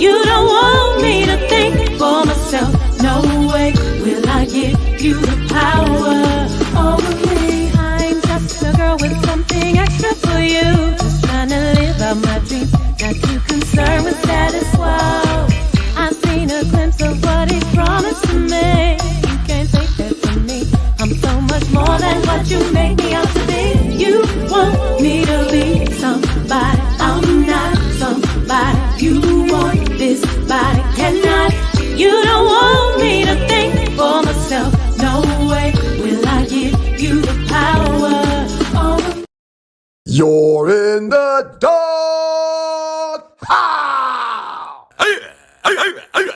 You don't want me to think for myself. No way will I give you the power over me. I'm just a girl with something extra for you. Just trying to live out my dreams. Not too concerned with status quo. I've seen a glimpse of what he promised to me. You can't take that from me. I'm so much more than what you make me out to be. You want me to be somebody. I'm not somebody. You want this body, cannot. You don't want me to think for myself. No way will I give you the power over. You're in the dark. Ha!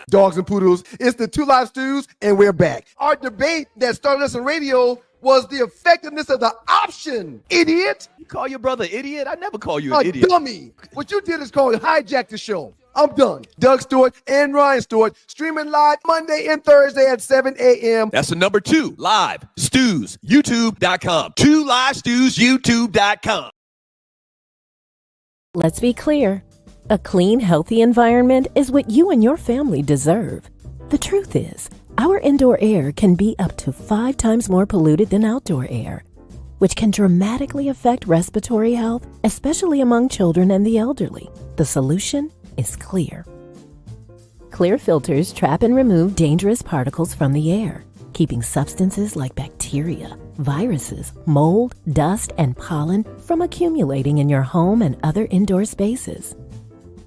Dogs and Poodles, it's the Two Live Stews, and we're back. Our debate that started us on radio was the effectiveness of the option, idiot. You call your brother idiot? I never call you an idiot. Dummy. What you did is called hijack the show. I'm done. Doug Stewart and Ryan Stewart streaming live Monday and Thursday at 7 a.m. That's the number 2 live stews, youtube.com. 2 live stews, youtube.com. Let's be clear. A clean, healthy environment is what you and your family deserve. The truth is, our indoor air can be up to 5 times more polluted than outdoor air, which can dramatically affect respiratory health, especially among children and the elderly. The solution is clear. Clear filters trap and remove dangerous particles from the air, keeping substances like bacteria, viruses, mold, dust, and pollen from accumulating in your home and other indoor spaces.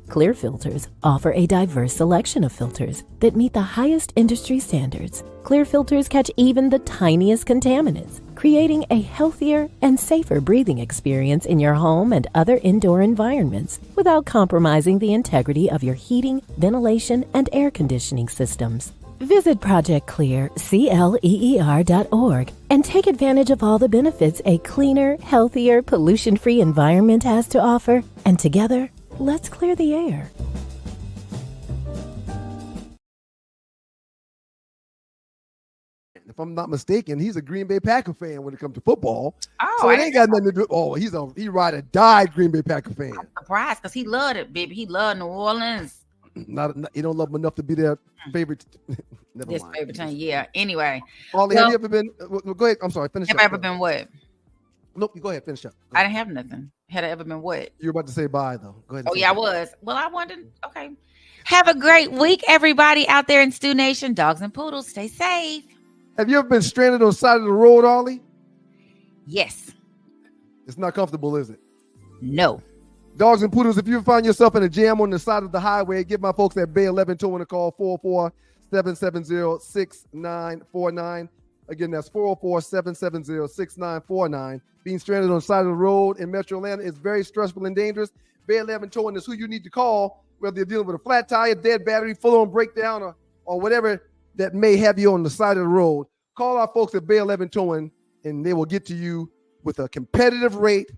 Clear filters offer a diverse selection of filters that meet the highest industry standards. Clear filters catch even the tiniest contaminants, creating a healthier and safer breathing experience in your home and other indoor environments without compromising the integrity of your heating, ventilation, and air conditioning systems. Visit ProjectClear.org and take advantage of all the benefits a cleaner, healthier, pollution-free environment has to offer. And together, let's clear the air. If I'm not mistaken, he's a Green Bay Packer fan when it comes to football. Oh, so it ain't got nothing to do. Oh, he ride or die Green Bay Packer fan. I'm surprised because he loved it, baby. He loved New Orleans. Not you don't love him enough to be their favorite. Never His mind. favorite team, yeah. Anyway, Ollie, well, have you ever been? Go ahead. I'm sorry. Finish. have up. I ever been what? Nope. Go ahead. Finish up. I didn't have nothing. Had I ever been what? You're about to say bye though. Go ahead. Oh yeah, I was. Well, I wanted. Okay. Have a great week, everybody out there in Stew Nation. Dogs and Poodles, stay safe. Have you ever been stranded on the side of the road, Ollie? Yes. It's not comfortable, is it? No. Dogs and Poodles, if you find yourself in a jam on the side of the highway, give my folks at Bay 11 Towing a call, 404-770-6949. Again, that's 404-770-6949. Being stranded on the side of the road in Metro Atlanta is very stressful and dangerous. Bay 11 Towing is who you need to call, whether you're dealing with a flat tire, dead battery, full-on breakdown, or whatever that may have you on the side of the road. Call our folks at Bay 11 Towing, and they will get to you with a competitive rate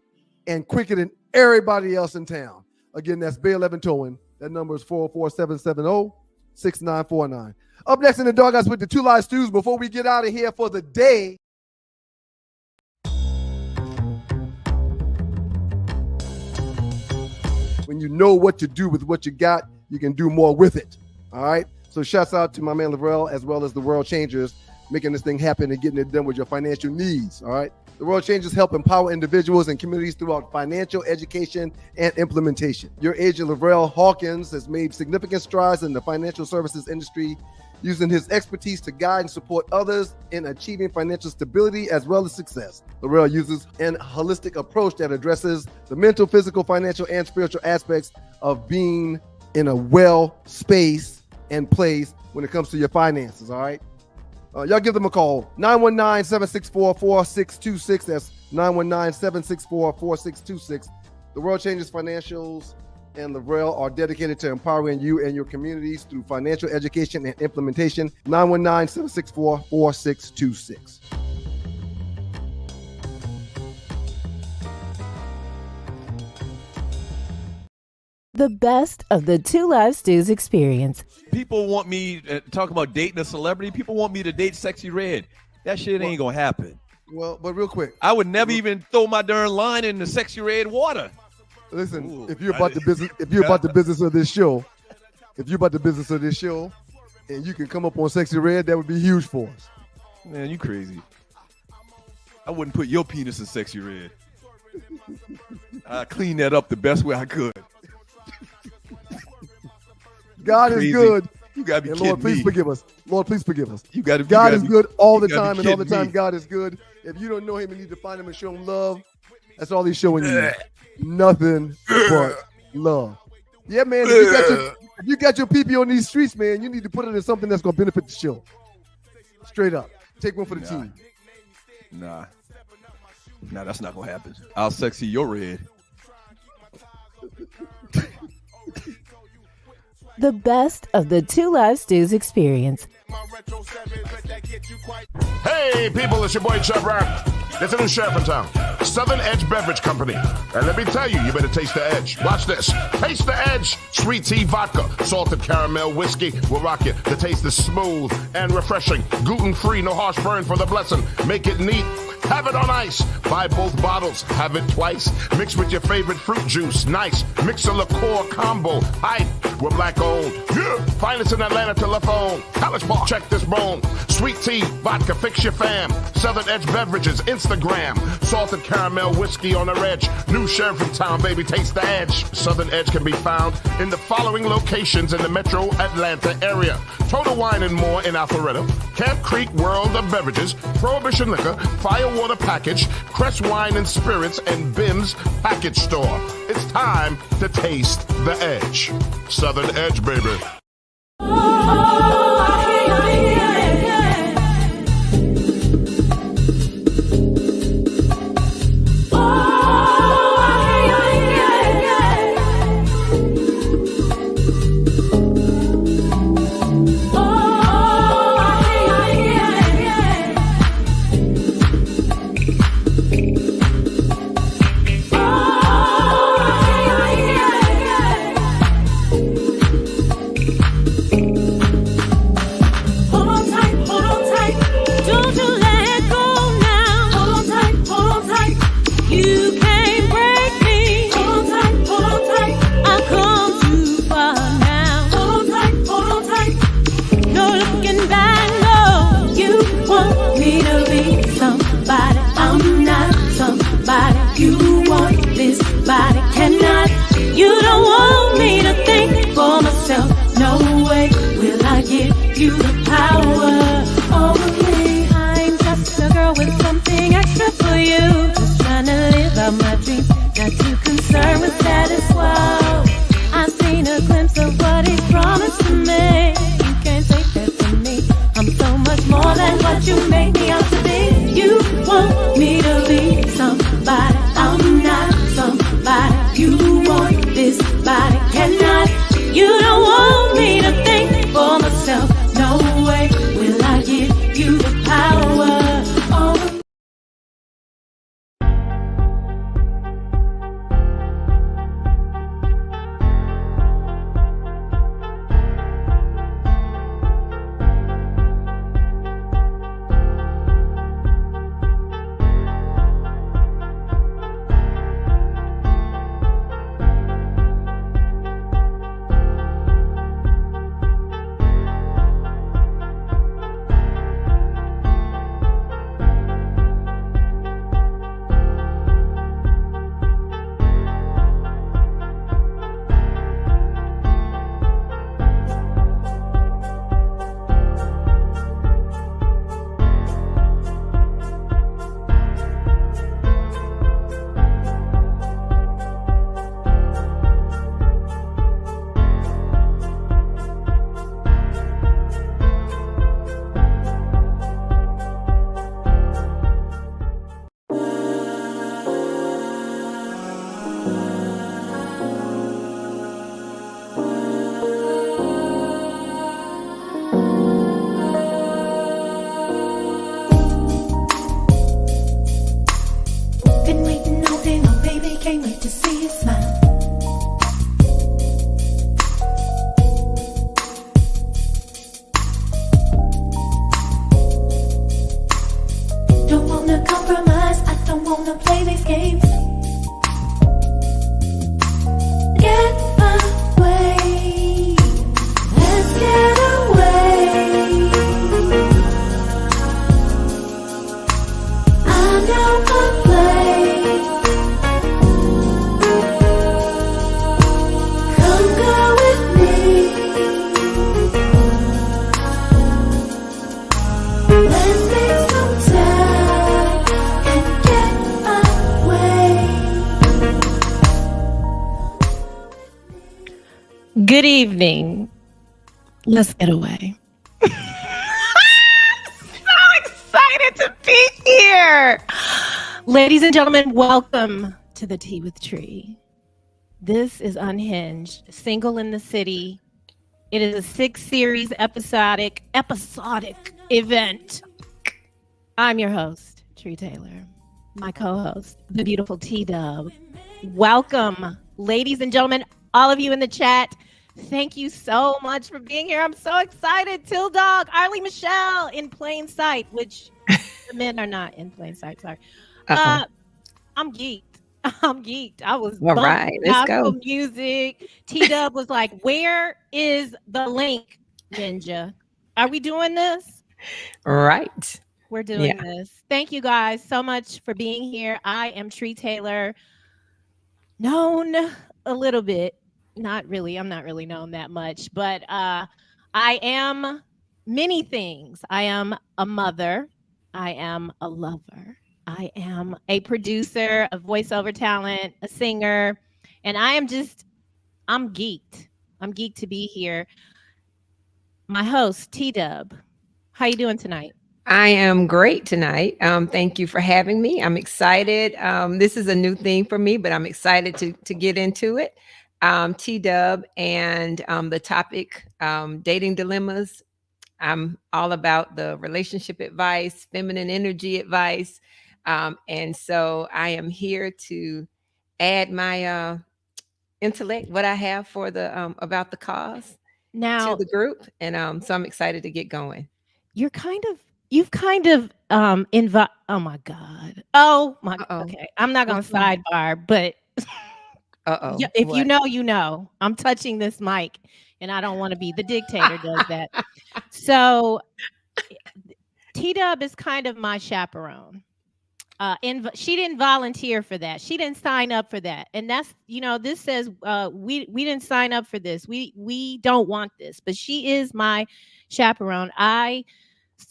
and quicker than everybody else in town. Again, that's Bay 11 Towing. That number is 404-770-6949. Up next in the Doghouse with the Two Live Stews. Before we get out of here for the day, when you know what to do with what you got, you can do more with it. All right? So shouts out to my man Lavrell as well as the World Changers, making this thing happen and getting it done with your financial needs. All right? The World Changers help empower individuals and communities throughout financial education and implementation. Your agent, Lavrell Hawkins, has made significant strides in the financial services industry, using his expertise to guide and support others in achieving financial stability as well as success. Lavrell uses an holistic approach that addresses the mental, physical, financial, and spiritual aspects of being in a well space and place when it comes to your finances, all right? Y'all give them a call, 919-764-4626. That's 919-764-4626. The World Changes Financials and Lavrell are dedicated to empowering you and your communities through financial education and implementation. 919-764-4626. The best of the Two Live Stews experience. People want me to talk about dating a celebrity. People want me to date Sexy Red. That shit ain't gonna happen. Well, but real quick, I would never even throw my darn line in the Sexy Red water. listen, Ooh, if you're about the business of this show, if you're about the business of this show and you can come up on Sexy Red, that would be huge for us. Man, you crazy. I wouldn't put your penis in Sexy Red. I cleaned that up the best way I could. God is good. You gotta be and kidding Lord, please me. forgive us. Lord, please forgive us. God is good all the time, and all the kidding time me. God is good. If you don't know him, you need to find him and show him love. That's all he's showing you. Nothing but love. Yeah, man. If you got your pee-pee on these streets, man, you need to put it in something that's going to benefit the show. Straight up. Take one for the team. Nah, that's not going to happen. I'll sexy your red. The best of the Two Live Stews experience. Hey, people, it's your boy Chubb Rock. There's a new sheriff in town, Southern Edge Beverage Company. And let me tell you, you better taste the edge. Watch this. Taste the edge. Sweet tea vodka, salted caramel whiskey will rock you. The taste is smooth and refreshing. Gluten-free, no harsh burn for the blessing. Make it neat. Have it on ice. Buy both bottles. Have it twice. Mix with your favorite fruit juice. Nice. Mix a liqueur combo. Hype. We're black owned. Yeah. Find us in Atlanta telephone. College Park. Check this bone. Sweet tea, vodka, fix your fam. Southern Edge Beverages, Instagram. Salted caramel whiskey on the edge. New sheriff in town, baby. Taste the edge. Southern Edge can be found in the following locations in the metro Atlanta area. Total Wine and More in Alpharetta. Camp Creek World of Beverages. Prohibition Liquor. Firewater Package. Crest Wine and Spirits and Bim's Package Store. It's time to taste the edge. Southern Edge, baby. Good evening. Let's get away. So excited to be here. Ladies and gentlemen, welcome to the Tea with Trei. This is Un-Hinged, Single in the City. It is a 6-series episodic event. I'm your host, Trei Taylor. My co-host, the beautiful T-Dub. Welcome, ladies and gentlemen, all of you in the chat. Thank you so much for being here. I'm so excited. Till Dog, Arlie Michelle in plain sight, which the men are not in plain sight. Sorry. I'm geeked. I was all right. Let's go. Music. T-Dub was like, "Where is the link, Ninja? Are we doing this?" Right. We're doing this. Thank you guys so much for being here. I am Trei Taylor, known a little bit. Not really. I'm not really known that much, but I am many things. I am a mother. I am a lover. I am a producer, a voiceover talent, a singer, and I'm geeked. I'm geeked to be here. My host, T-Dub. How you doing tonight? I am great tonight. Thank you for having me. I'm excited. This is a new thing for me, but I'm excited to get into it. T-Dub and the topic, dating dilemmas. I'm all about the relationship advice, feminine energy advice. And so I am here to add my intellect, what I have for the about the cause Now to the group. And so I'm excited to get going. You've kind of oh my God. Oh my okay. I'm not gonna sidebar, but if what? you know, you know. I'm touching this mic and I don't want to be the dictator does that. So T-Dub is kind of my chaperone. She didn't volunteer for that. She didn't sign up for that. And that's, this says we didn't sign up for this. We don't want this, but she is my chaperone. A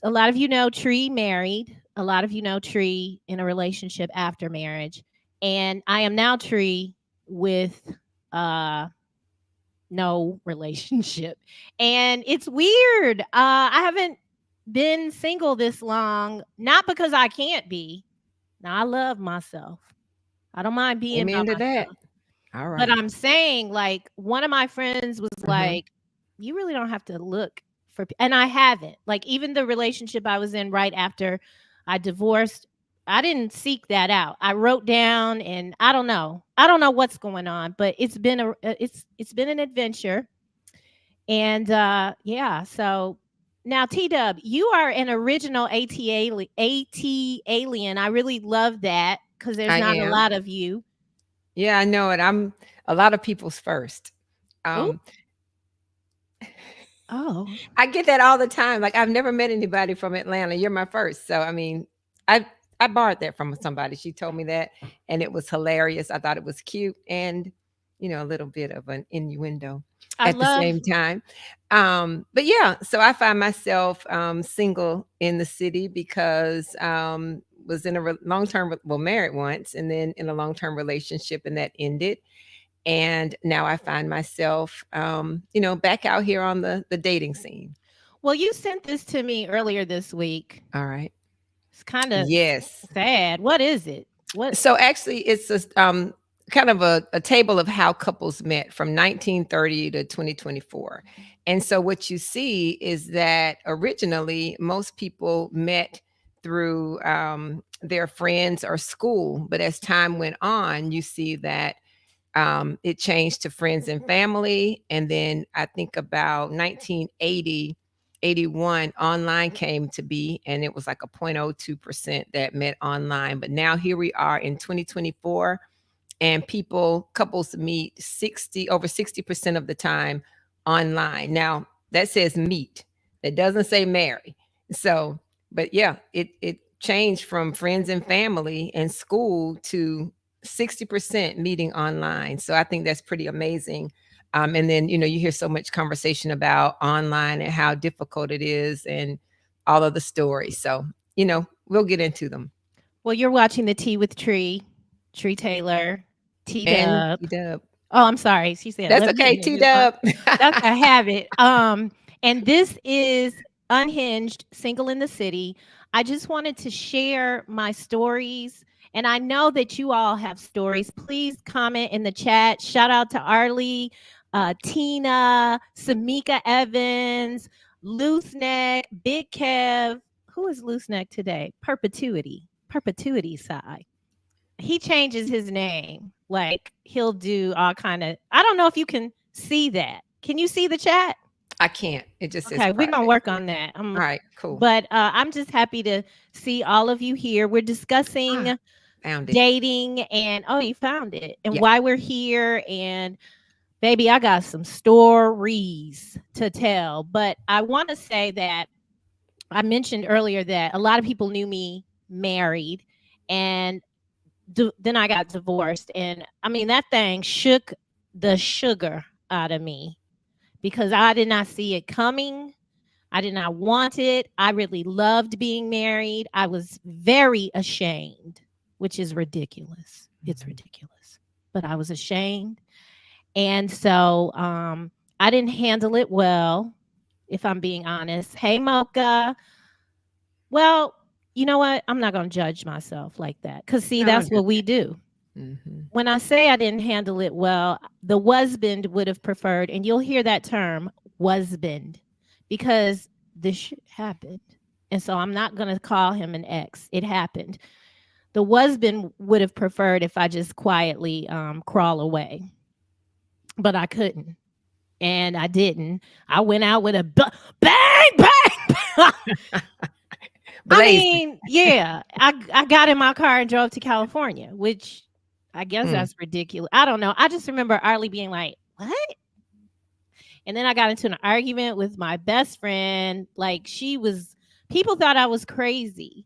lot of you know Trei married. A lot of you know Trei in a relationship after marriage. And I am now Trei with no relationship. And it's weird. I haven't been single this long, not because I can't be. Now I love myself. I don't mind being by myself. That. All right. But I'm saying, like, one of my friends was like, you really don't have to look for, and I haven't. Like, even the relationship I was in right after I divorced, I didn't seek that out. I wrote down, and I don't know what's going on, but it's been it's been an adventure. And so now T-Dub, you are an original AT alien. I really love that because there's not a lot of you. Yeah, I know it. I'm a lot of people's first. Oh. I get that all the time. Like, I've never met anybody from Atlanta. You're my first. So, I mean, I borrowed that from somebody. She told me that, and it was hilarious. I thought it was cute and, a little bit of an innuendo at the same time. But yeah, so I find myself single in the city because was in a long-term, married once, and then in a long-term relationship, and that ended. And now I find myself, back out here on the dating scene. Well, you sent this to me earlier this week. All right. It's kind of sad. What is it? So actually, it's a kind of a table of how couples met from 1930 to 2024. And so what you see is that originally most people met through their friends or school. But as time went on, you see that it changed to friends and family. And then I think about 1980, 81, online came to be, and it was like a 0.02% that met online. But now here we are in 2024, and couples meet over 60% of the time online. Now that says meet, that doesn't say marry. So, but yeah, it changed from friends and family and school to 60% meeting online. So I think that's pretty amazing. And then, you hear so much conversation about online and how difficult it is and all of the stories. So, we'll get into them. Well, you're watching the Tea with Trei Taylor, T-Dub. Oh, I'm sorry. She said, That's "Let me okay, in." It's fine. T-Dub. That's a habit. And this is Unhinged, Single in the City. I just wanted to share my stories. And I know that you all have stories. Please comment in the chat. Shout out to Arlie, Tina, Samika Evans, Loose Neck, Big Kev. Who is Loose Neck today? Perpetuity side. He changes his name. Like he'll do all kind of. I don't know if you can see that. Can you see the chat? I can't. It just says Okay, we're gonna private. work on that. All right, cool. But I'm just happy to see all of you here. We're discussing Found it. dating and you found it and Yeah. why we're here. And baby, I got some stories to tell. But I want to say that I mentioned earlier that a lot of people knew me married, and then I got divorced. And I mean, that thing shook the sugar out of me because I did not see it coming. I did not want it. I really loved being married. I was very ashamed, which is ridiculous. It's ridiculous. But I was ashamed. And so I didn't handle it well, if I'm being honest. Hey, Mocha. Well, you know what? I'm not going to judge myself like that. Because, see, No, that's what we do. Mm-hmm. When I say I didn't handle it well, the husband would have preferred, and you'll hear that term, husband, because this shit happened. And so I'm not going to call him an ex. It happened. The husband would have preferred if I just quietly crawl away, but I couldn't. And I didn't. I went out with a bang, bang. I mean, yeah, I got in my car and drove to California, which I guess that's ridiculous. I don't know. I just remember Arlie being like, what? And then I got into an argument with my best friend. Like people thought I was crazy.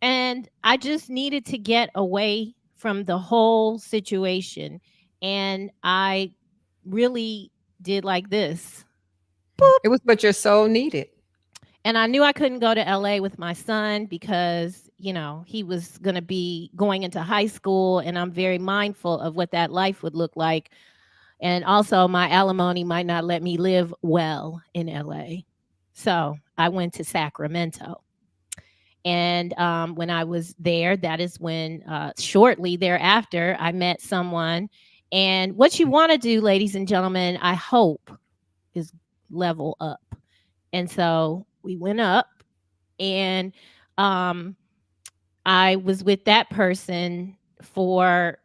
And I just needed to get away from the whole situation. And I really did like this. Boop. It was what your soul needed. And I knew I couldn't go to LA with my son because, he was going to be going into high school. And I'm very mindful of what that life would look like. And also my alimony might not let me live well in LA. So I went to Sacramento. And when I was there, that is when shortly thereafter, I met someone. And what you want to do, ladies and gentlemen, I hope, is level up. And so we went up, and I was with that person for,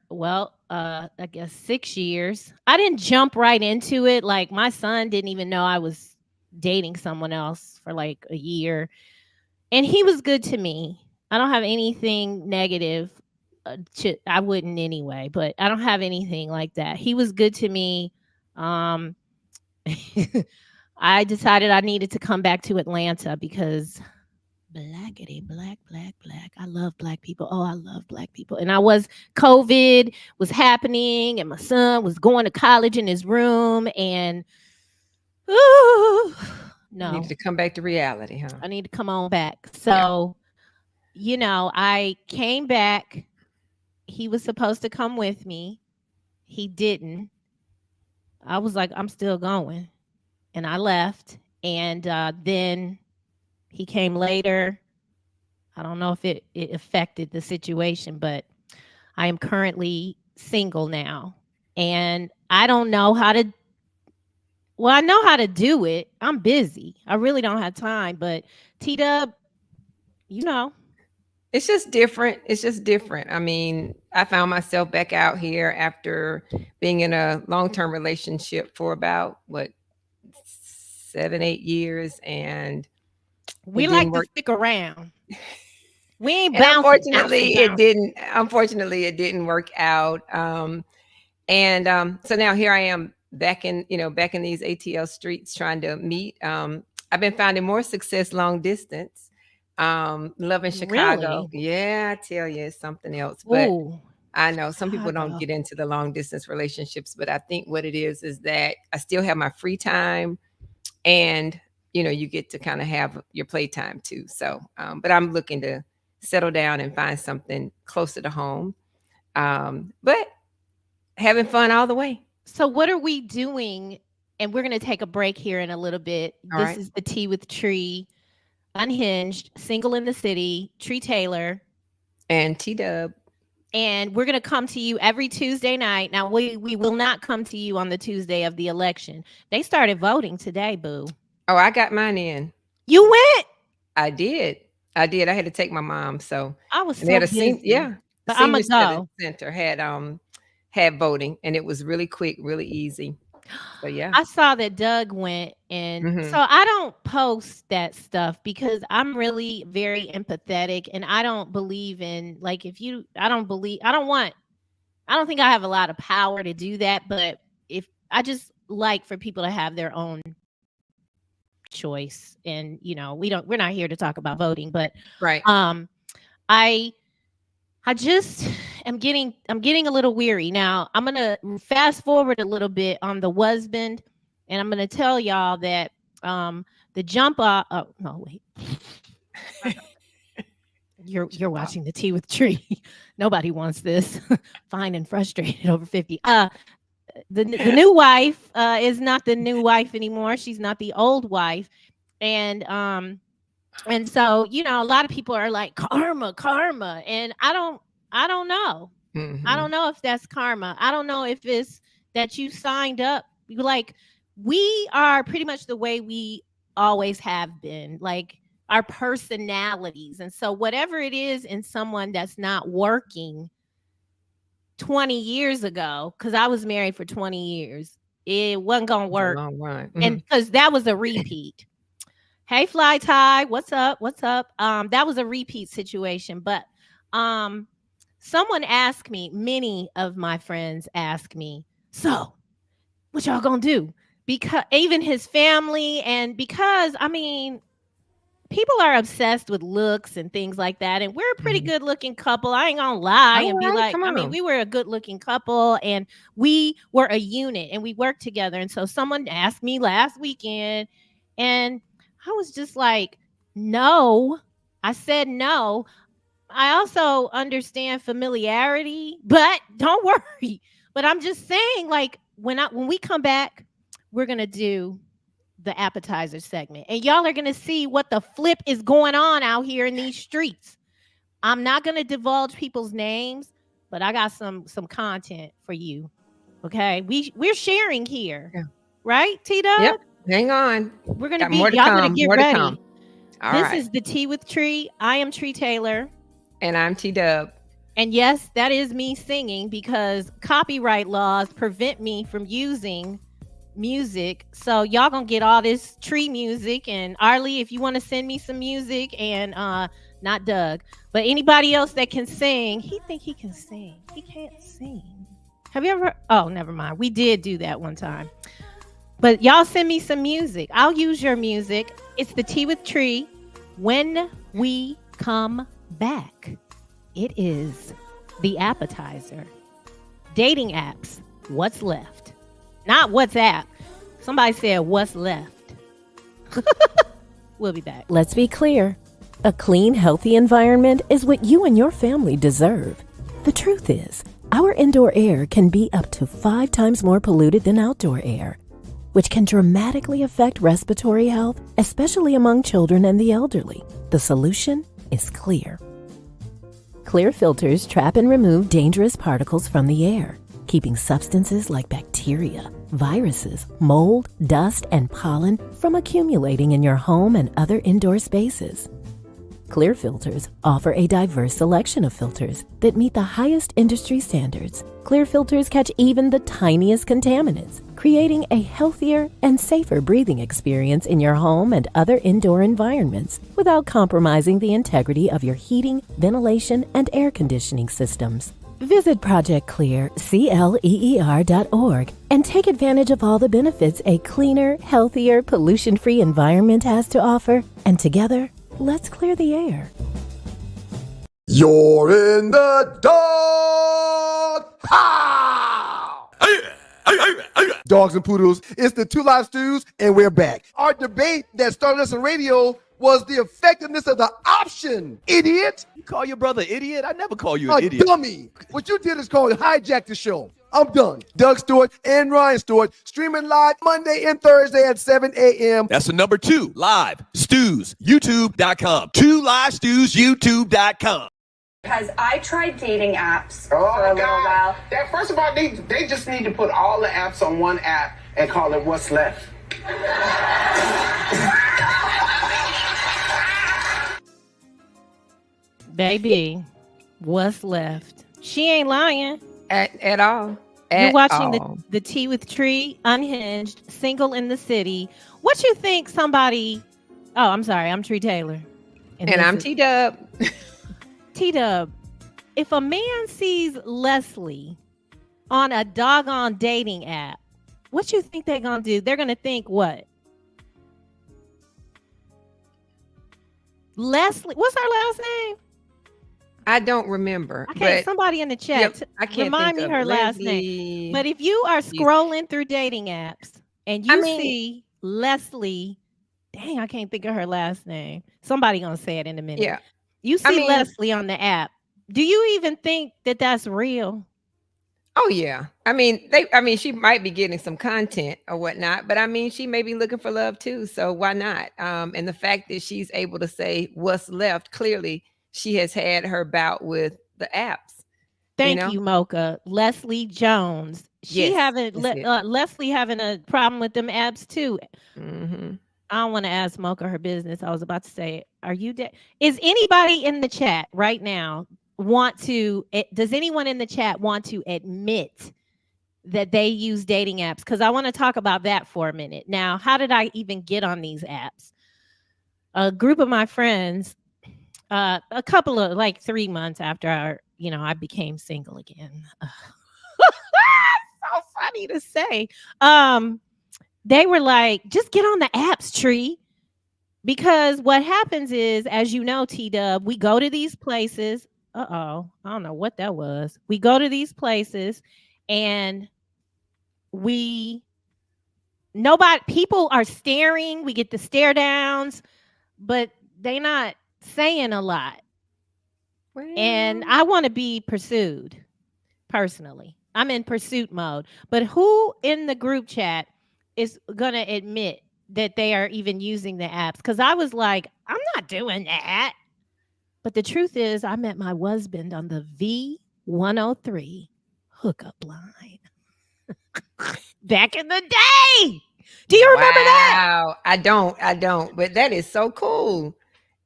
I guess 6 years. I didn't jump right into it. Like my son didn't even know I was dating someone else for like a year. And he was good to me. I don't have anything negative. I wouldn't anyway, but I don't have anything like that. He was good to me. I decided I needed to come back to Atlanta because blackity, black. I love black people. Oh, I love black people. And COVID was happening, and my son was going to college in his room, and no. You need to come back to reality, huh? I need to come on back. So, I came back. He was supposed to come with me. He didn't. I was like, I'm still going. And I left. And then he came later. I don't know if it affected the situation, but I am currently single now. And I don't know how to. Well, I know how to do it. I'm busy. I really don't have time. But T-Dub, It's just different. I mean, I found myself back out here after being in a long-term relationship for about 7-8 years, and we like to stick around. We ain't bouncing. Unfortunately, it didn't work out. So now here I am back in these ATL streets trying to meet. I've been finding more success long distance. Loving Chicago. Really? Yeah, I tell you, it's something else. But Ooh, I know some people don't Chicago. get into the long distance relationships, but I think what it is that I still have my free time, and you get to kind of have your playtime too. So, but I'm looking to settle down and find something closer to home. But having fun all the way. So what are we doing? And we're going to take a break here in a little bit. All This right. is the Tea with Tree, Un-Hinged, Single in the City, Tree Taylor. And T-Dub. And we're going to come to you every Tuesday night. Now, we will not come to you on the Tuesday of the election. They started voting today, boo. Oh, I got mine in. You went? I did. I had to take my mom. So I was so they had busy. yeah. But I'm going to go. Center had voting, and it was really quick, really easy. So yeah. I saw that Doug went, and so I don't post that stuff because I'm really very empathetic, and I don't believe in I don't think I have a lot of power to do that, but if I just like for people to have their own choice, and we're not here to talk about voting, but right. I just am getting a little weary. Now, I'm going to fast forward a little bit on the husband, and I'm going to tell y'all that the jump off. Oh, no, wait. You're watching the Tea with Tree. Nobody wants this. Fine and frustrated over 50. The new wife is not the new wife anymore. She's not the old wife. And so, a lot of people are like karma. And I don't know. Mm-hmm. I don't know if that's karma. I don't know if it's that you signed up. Like, we are pretty much the way we always have been, like our personalities. And so whatever it is in someone that's not working 20 years ago, because I was married for 20 years, it wasn't going to work. And because that was a repeat. Hey, Fly Tie, what's up? That was a repeat situation. But someone asked me, many of my friends asked me, so what y'all gonna do? Because even his family, and because people are obsessed with looks and things like that. And we're a pretty good looking couple. I ain't gonna lie and be like, we were a good looking couple, and we were a unit, and we worked together. And so someone asked me last weekend, and I was just like, no. I said no. I also understand familiarity, but don't worry. But I'm just saying, like, when we come back, we're gonna do the appetizer segment, and y'all are gonna see what the flip is going on out here in these streets. I'm not gonna divulge people's names, but I got some content for you. Okay, we're sharing here, right, T-Dub? Yep. Hang on. We're gonna y'all gonna get ready. This is the Tea with Tree. I am Tree Taylor. And I'm T-Dub. And yes, that is me singing because copyright laws prevent me from using music. So y'all gonna get all this Tree music. And Arlie, if you want to send me some music, and not Doug, but anybody else that can sing, he think he can sing. He can't sing. Have you ever? Oh, never mind. We did do that one time. But y'all send me some music. I'll use your music. It's the Tea with Tree. When we come back, it is the appetizer. Dating apps. What's left? Not WhatsApp. Somebody said what's left. We'll be back. Let's be clear. A clean, healthy environment is what you and your family deserve. The truth is, our indoor air can be up to 5 times more polluted than outdoor air, which can dramatically affect respiratory health, especially among children and the elderly. The solution is clear. Clear filters trap and remove dangerous particles from the air, keeping substances like bacteria, viruses, mold, dust, and pollen from accumulating in your home and other indoor spaces. Clear filters offer a diverse selection of filters that meet the highest industry standards. Clear filters catch even the tiniest contaminants, creating a healthier and safer breathing experience in your home and other indoor environments without compromising the integrity of your heating, ventilation, and air conditioning systems. Visit ProjectClear.org and take advantage of all the benefits a cleaner, healthier, pollution-free environment has to offer. And together, let's clear the air. You're in the dog house. Dogs and poodles, it's the Two Live Stews, and we're back. Our debate that started us on radio was the effectiveness of the option, idiot. You call your brother idiot? I never call you an idiot. Dummy. What you did is called hijack the show. I'm done. Doug Stewart and Ryan Stewart streaming live Monday and Thursday at 7 a.m. That's the number 2 live stews, youtube.com. 2 live stews, youtube.com. Because I tried dating apps for a little while. First of all, they just need to put all the apps on one app and call it What's Left. Baby, what's left? She ain't lying. At all. You're watching the Tea with Trei, Unhinged, Single in the City. What you think somebody... Oh, I'm sorry. I'm Trei Taylor. And I'm T-Dub. T-Dub, if a man sees Leslie on a doggone dating app, what you think they're going to do? They're going to think what? Leslie, what's her last name? I don't remember. Okay, somebody in the chat, I can't remind me her last name. But if you are scrolling through dating apps and you see Leslie, dang, I can't think of her last name. Somebody gonna say it in a minute. Yeah, you see Leslie on the app. Do you even think that that's real? Oh yeah. She might be getting some content or whatnot, but she may be looking for love too. So why not? And the fact that she's able to say what's left, clearly she has had her bout with the apps. Thank you, Mocha. Leslie Jones. Leslie having a problem with them apps too. Mm-hmm. I don't want to ask Mocha her business. I was about to say, are you dead? Is anybody in the chat right now does anyone in the chat want to admit that they use dating apps? Because I want to talk about that for a minute. Now, how did I even get on these apps? A group of my friends, a couple of 3 months after I became single again. So funny to say. They were like, just get on the apps, Trei. Because what happens is, as you know, T-Dub, we go to these places. I don't know what that was. We go to these places and people are staring. We get the stare downs, but they not saying a lot. Well, and I want to be pursued personally. I'm in pursuit mode. But who in the group chat is going to admit that they are even using the apps? Because I was like, I'm not doing that. But the truth is, I met my husband on the V103 hookup line. Back in the day. Do you remember that? Wow. I don't. But that is so cool.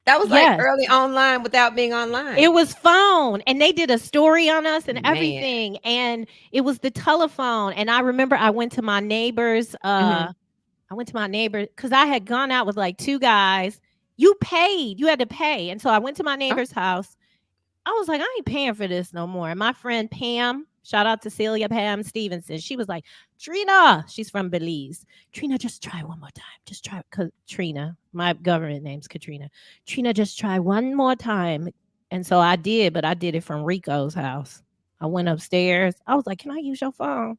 That was like early online without being online. It was phone. And they did a story on us and everything. And it was the telephone. And I remember I went to my neighbor's. I went to my neighbor because I had gone out with 2 guys. You had to pay. And so I went to my neighbor's house. I was like, I ain't paying for this no more. And my friend Pam, shout out to Celia Pam Stevenson. She was like, Trina, she's from Belize. Trina, just try one more time. Just try. Trina, my government name's Katrina. Trina, just try one more time. And so I did, but I did it from Rico's house. I went upstairs. I was like, can I use your phone?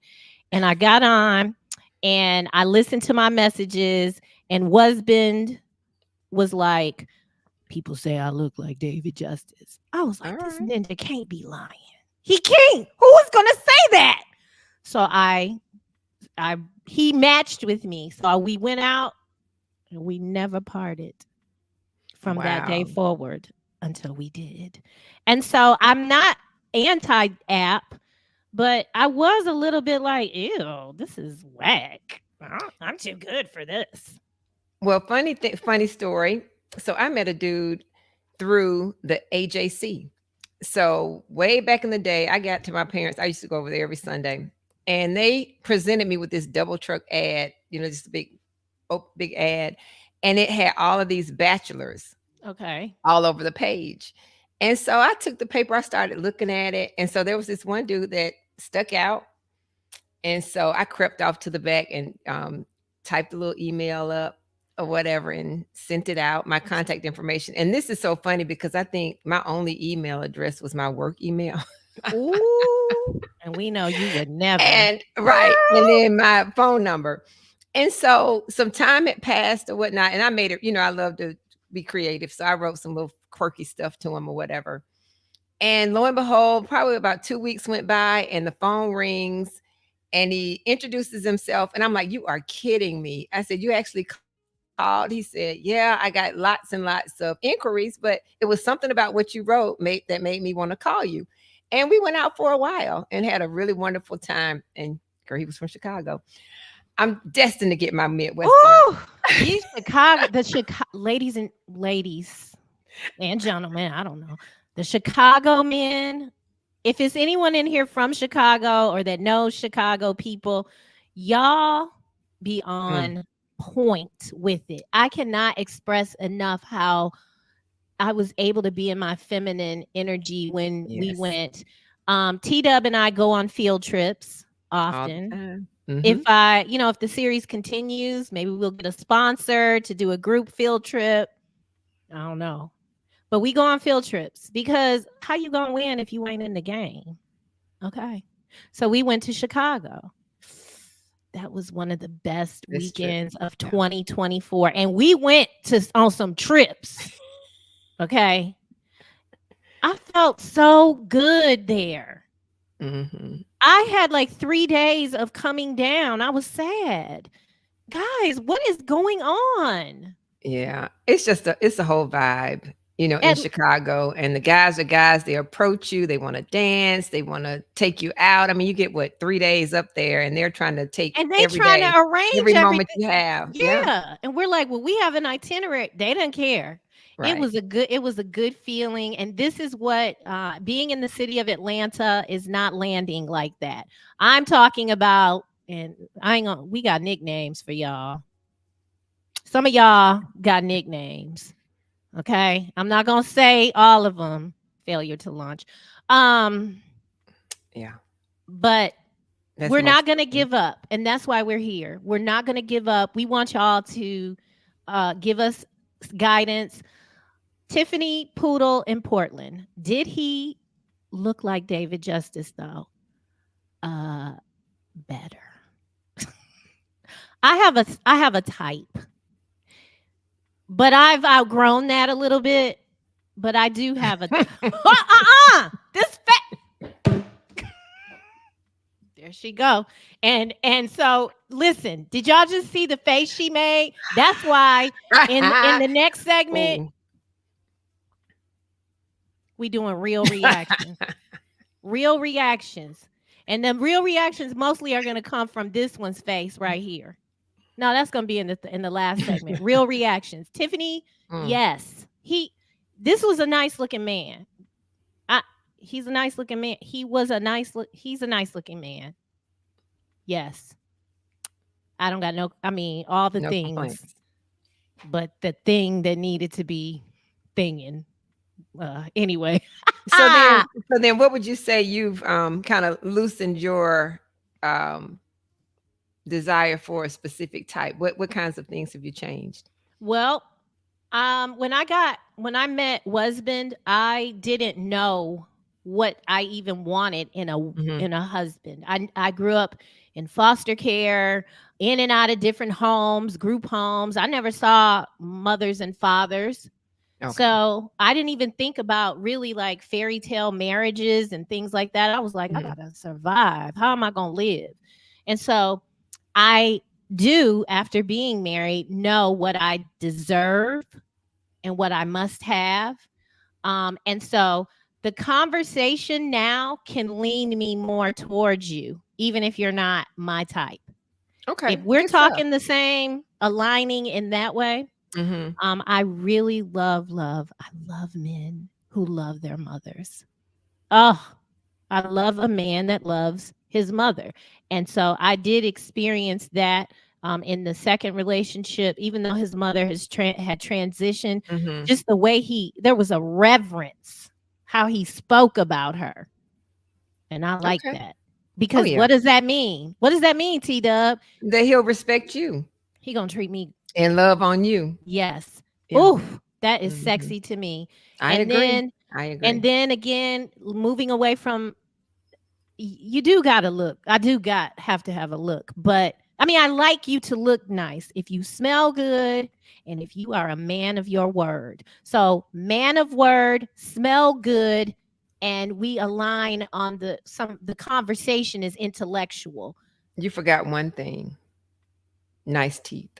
And I got on and I listened to my messages, and husband was like, people say I look like David Justice. I was like, this ninja can't be lying. He can't. Who is gonna say that? So he matched with me. So we went out and we never parted from that day forward until we did. And so I'm not anti-app, but I was a little bit like, ew, this is whack. I'm too good for this. Well, funny story. So I met a dude through the AJC. So way back in the day, I got to my parents. I used to go over there every Sunday, and they presented me with this double truck ad, just a big ad. And it had all of these bachelors all over the page. And so I took the paper, I started looking at it. And so there was this one dude that stuck out. And so I crept off to the back and typed a little email up or whatever and sent it out, my contact information. And this is so funny because I think my only email address was my work email. Ooh, and we know you would never. And then my phone number. And so some time had passed or whatnot. And I made it, I love to be creative. So I wrote some little quirky stuff to him or whatever. And lo and behold, probably about 2 weeks went by and the phone rings and he introduces himself. And I'm like, you are kidding me. I said, you actually called? He said, yeah, I got lots and lots of inquiries, but it was something about what you wrote that made me want to call you. And we went out for a while and had a really wonderful time. And girl, he was from Chicago. I'm destined to get my Midwestern. Ooh, these Chicago ladies and gentlemen, I don't know. The Chicago men, if it's anyone in here from Chicago or that knows Chicago people, y'all be on point with it. I cannot express enough how I was able to be in my feminine energy when we went. T-Dub and I go on field trips often. If if the series continues, maybe we'll get a sponsor to do a group field trip. I don't know. But we go on field trips because how you gonna win if you ain't in the game? Okay. So we went to Chicago. That was one of the best weekends of 2024. And we went on some trips. Okay. I felt so good there. I had like 3 days of coming down. I was sad. Guys, what is going on? Yeah. It's a whole vibe, in Chicago. And the guys are guys, they approach you, they want to dance, they want to take you out. I mean, you get 3 days up there and they're trying to take and they trying to arrange every moment you have. Yeah. And we're like, well, we have an itinerary. They didn't care. Right. It was a good feeling. And this is what being in the city of Atlanta is not landing like that. I'm talking about, and we got nicknames for y'all. Some of y'all got nicknames. Okay. I'm not gonna say all of them. Failure to launch. Yeah. But we're not gonna give up. And that's why we're here. We're not gonna give up. We want y'all to give us guidance. Tiffany Poodle in Portland. Did he look like David Justice though? Better. I have a type. But I've outgrown that a little bit. But I do have a this fat. There she go. And so listen, did y'all just see the face she made? That's why in the next segment. We doing real reactions. Real reactions. And the real reactions mostly are going to come from this one's face right here. No, that's going to be in the last segment. Real reactions. Tiffany, yes. This was a nice looking man. He's a nice looking man. He's a nice looking man. Yes. I don't got all the things. Complaints. But the thing that needed to be thinging. Anyway. So then what would you say you've kind of loosened your desire for a specific type? What kinds of things have you changed? Well, when I met husband, I didn't know what I even wanted in a husband. I grew up in foster care, in and out of different homes, group homes. I never saw mothers and fathers. Okay. So I didn't even think about really like fairy tale marriages and things like that. I was like, I gotta survive. How am I gonna live? And so I do, after being married, know what I deserve and what I must have. And so the conversation now can lean me more towards you, even if you're not my type. Okay. If we're talking the same, aligning in that way. I really love men who love their mothers. Oh, I love a man that loves his mother. And so I did experience that in the second relationship, even though his mother had transitioned, just the way there was a reverence, how he spoke about her. And I like that. Because what does that mean? What does that mean, T-Dub? That he'll respect you. He gonna treat me and love on you. Yes. Yeah. Oof, that is sexy to me. I agree. And then again, moving away from, you do gotta look. I do have to have a look. But I like you to look nice. If you smell good and if you are a man of your word. So man of word, smell good, and we align on the conversation is intellectual. You forgot one thing. Nice teeth.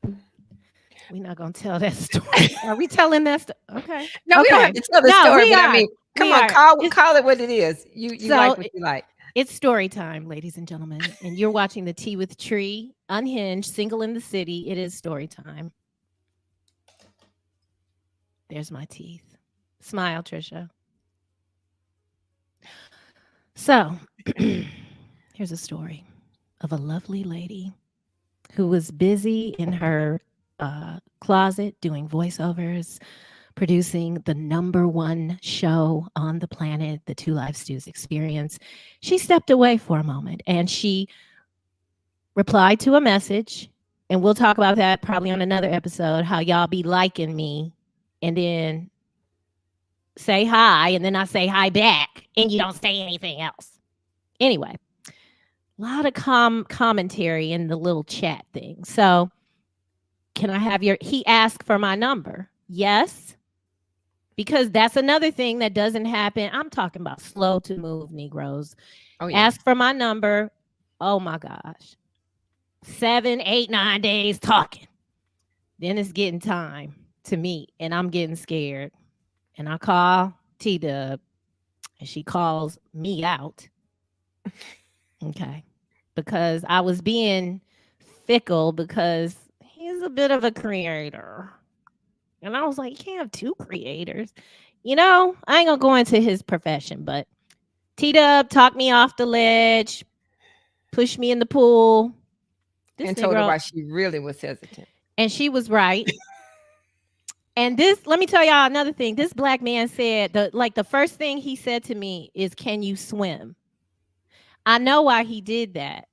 We're not gonna tell that story. Are we telling that story? Okay. No, we don't have to tell the story, but I mean, come on, call it what it is. You like what you like. It's story time, ladies and gentlemen. And you're watching the Tea with Trei, Unhinged, Single in the City. It is story time. There's my teeth. Smile, Trisha. So here's a story of a lovely lady who was busy in her closet doing voiceovers, producing the #1 show on the planet, the Two Live Stews Experience. She stepped away for a moment and she replied to a message, and we'll talk about that probably on another episode, how y'all be liking me and then say hi, and then I say hi back, and you don't say anything else. Anyway, a lot of commentary in the little chat thing. So, can I have he asked for my number. Yes, because that's another thing that doesn't happen. I'm talking about slow to move Negroes. Oh, yeah. Ask for my number. Oh my gosh. 7, 8, 9 days talking. Then it's getting time to meet, and I'm getting scared. And I call T-Dub, and she calls me out. Okay. Because I was being fickle because he's a bit of a creator. And I was like, you can't have 2 creators. You know, I ain't going to go into his profession, but T-Dub talked me off the ledge, pushed me in the pool. And told her why she really was hesitant. And she was right. And this, let me tell y'all another thing. This black man said, the first thing he said to me is, can you swim? I know why he did that.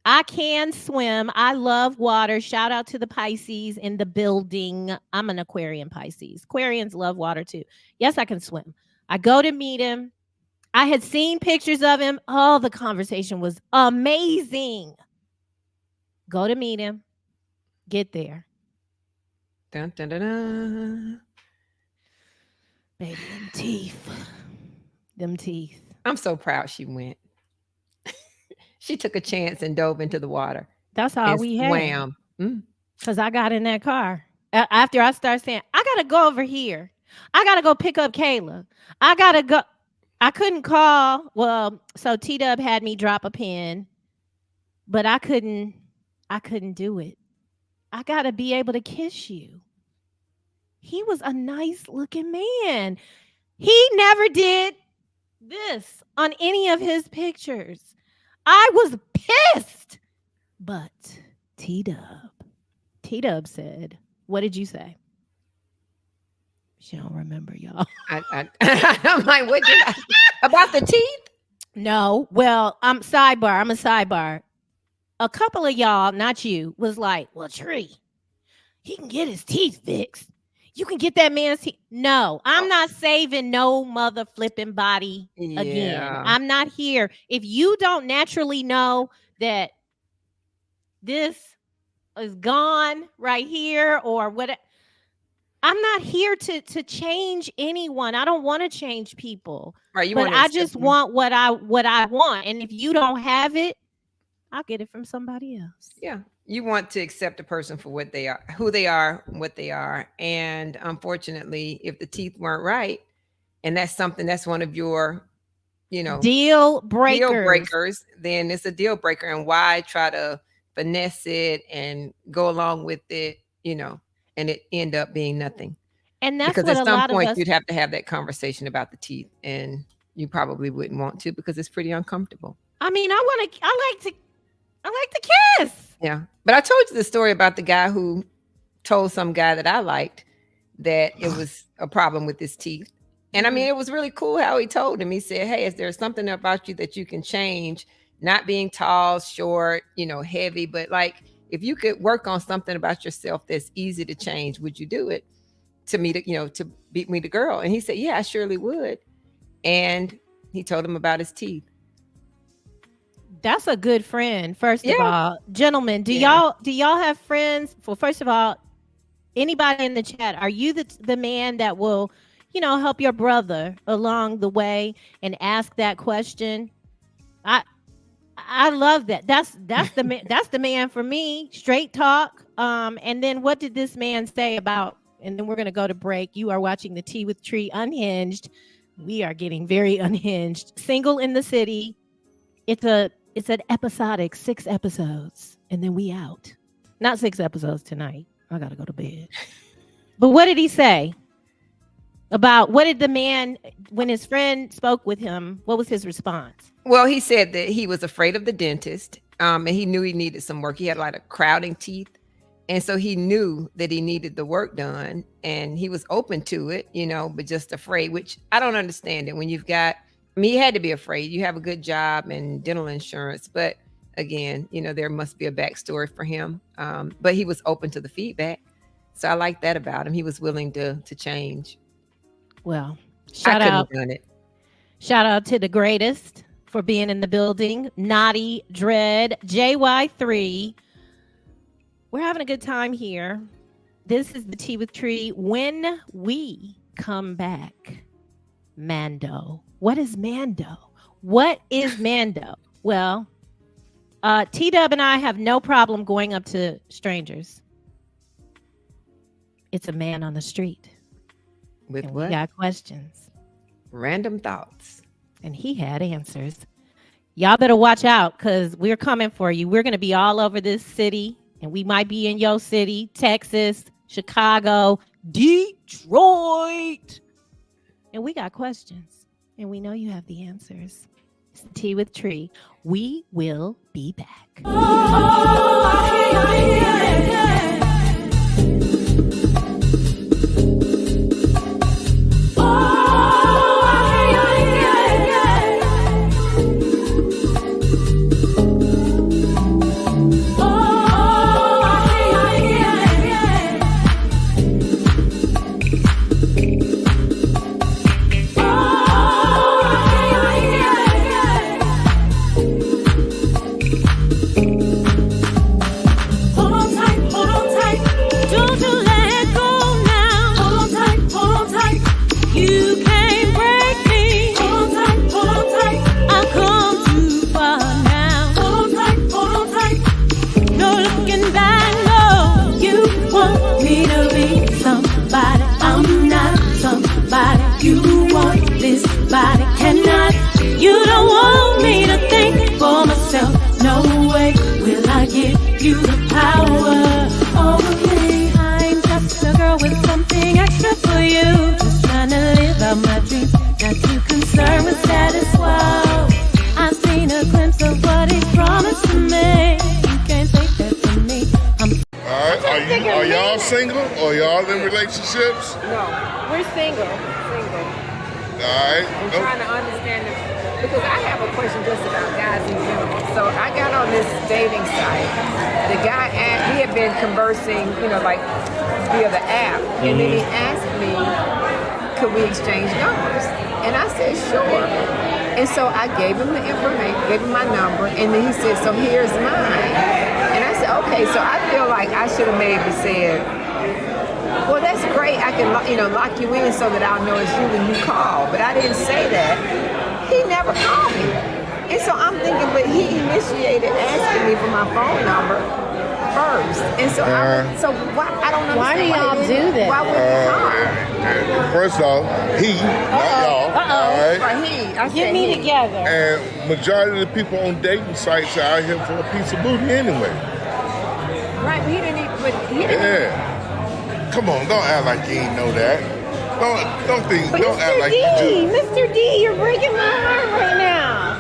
I can swim. I love water. Shout out to the Pisces in the building. I'm an Aquarian Pisces. Aquarians love water too. Yes, I can swim. I go to meet him. I had seen pictures of him. Oh, the conversation was amazing. Go to meet him. Get there. Dun, dun, dun, dun. Baby, them teeth. Them teeth. I'm so proud she went. She took a chance and dove into the water. That's all we had. Swam. Because I got in that car. After I started saying, I got to go over here. I got to go pick up Kayla. I got to go. I couldn't call. Well, so T-Dub had me drop a pin. But I couldn't do it. I got to be able to kiss you. He was a nice looking man. He never did this on any of his pictures. I was pissed. But T-Dub said, what did you say? She don't remember, y'all. I'm like, what did I about the teeth? No. Well, I'm a sidebar. A couple of y'all, not you, was like, well, Trei, he can get his teeth fixed. You can get that man's teeth. No, I'm not saving no mother flipping body again. I'm not here. If you don't naturally know that this is gone right here or what, I'm not here to change anyone. I don't want to change people. Right, but I just want what I want. And if you don't have it, I'll get it from somebody else. Yeah. You want to accept a person for what they are, who they are, what they are. And unfortunately, if the teeth weren't right, and that's one of your, deal breakers, then it's a deal breaker. And why try to finesse it and go along with it, and it end up being nothing. And that's because what at a some lot point of us, you'd have to have that conversation about the teeth, and you probably wouldn't want to because it's pretty uncomfortable. I mean, I like to kiss. Yeah. But I told you the story about the guy who told some guy that I liked that it was a problem with his teeth. And I mean, it was really cool how he told him. He said, hey, is there something about you that you can change? Not being tall, short, heavy, but like if you could work on something about yourself that's easy to change, would you do it to meet, to beat me the girl? And he said, yeah, I surely would. And he told him about his teeth. That's a good friend. First of all, gentlemen, do y'all have friends? Well, first of all, anybody in the chat, are you the man that will, help your brother along the way and ask that question. I love that. That's the man. That's the man for me. Straight talk. And then what did this man say about? And then we're gonna go to break. You are watching the Tea with Tree Unhinged. We are getting very unhinged. Single in the City. It's an episodic 6 episodes, and then we out. Not 6 episodes tonight. I gotta go to bed. But what did he say about what did the man when his friend spoke with him? What was his response? Well, he said that he was afraid of the dentist, and he knew he needed some work. He had a lot of crowding teeth, and so he knew that he needed the work done, and he was open to it, but just afraid. Which I don't understand it when you've got. I mean, he had to be afraid. You have a good job and dental insurance, but again, there must be a backstory for him. But he was open to the feedback, so I like that about him. He was willing to change. Well, I couldn't have done it. Shout out to the greatest for being in the building. Naughty Dread, JY3. We're having a good time here. This is the Tea with Tree. When we come back, Mando. What is Mando? What is Mando? Well, T-Dub and I have no problem going up to strangers. It's a man on the street. With and what? We got questions. Random thoughts. And he had answers. Y'all better watch out because we're coming for you. We're going to be all over this city, and we might be in your city, Texas, Chicago, Detroit. And we got questions, and we know you have the answers. It's the Tea with Tree. We will be back. You the power over me. I'm just a girl with something extra for you. Just trying to live out my dreams. Not too concerned with status quo. I've seen a glimpse of what he promised to me. You can't take that from me. All right, are y'all single or y'all in relationships? No, we're single. All right. I'm trying to understand this because I have a question just about guys in general. So I got on this dating site. The guy, he had been conversing, like via the app, and then he asked me, could we exchange numbers? And I said, sure. And so I gave him the information, gave him my number, and then he said, so here's mine. And I said, okay, so I feel like I should have maybe said, well, that's great. I can, lock you in so that I'll know it's you when you call. But I didn't say that. He never called me. And so I'm thinking, but he initiated asking me for my phone number first. And so why, I don't understand. Why do y'all do that? Why would he call? First off, he, not y'all. All right? I Get me together. And majority of the people on dating sites are out here for a piece of booty anyway. Right, but he didn't even. Yeah. Come on, don't act like you ain't know that. Don't act like you do. Mr. D, you're breaking my heart right now.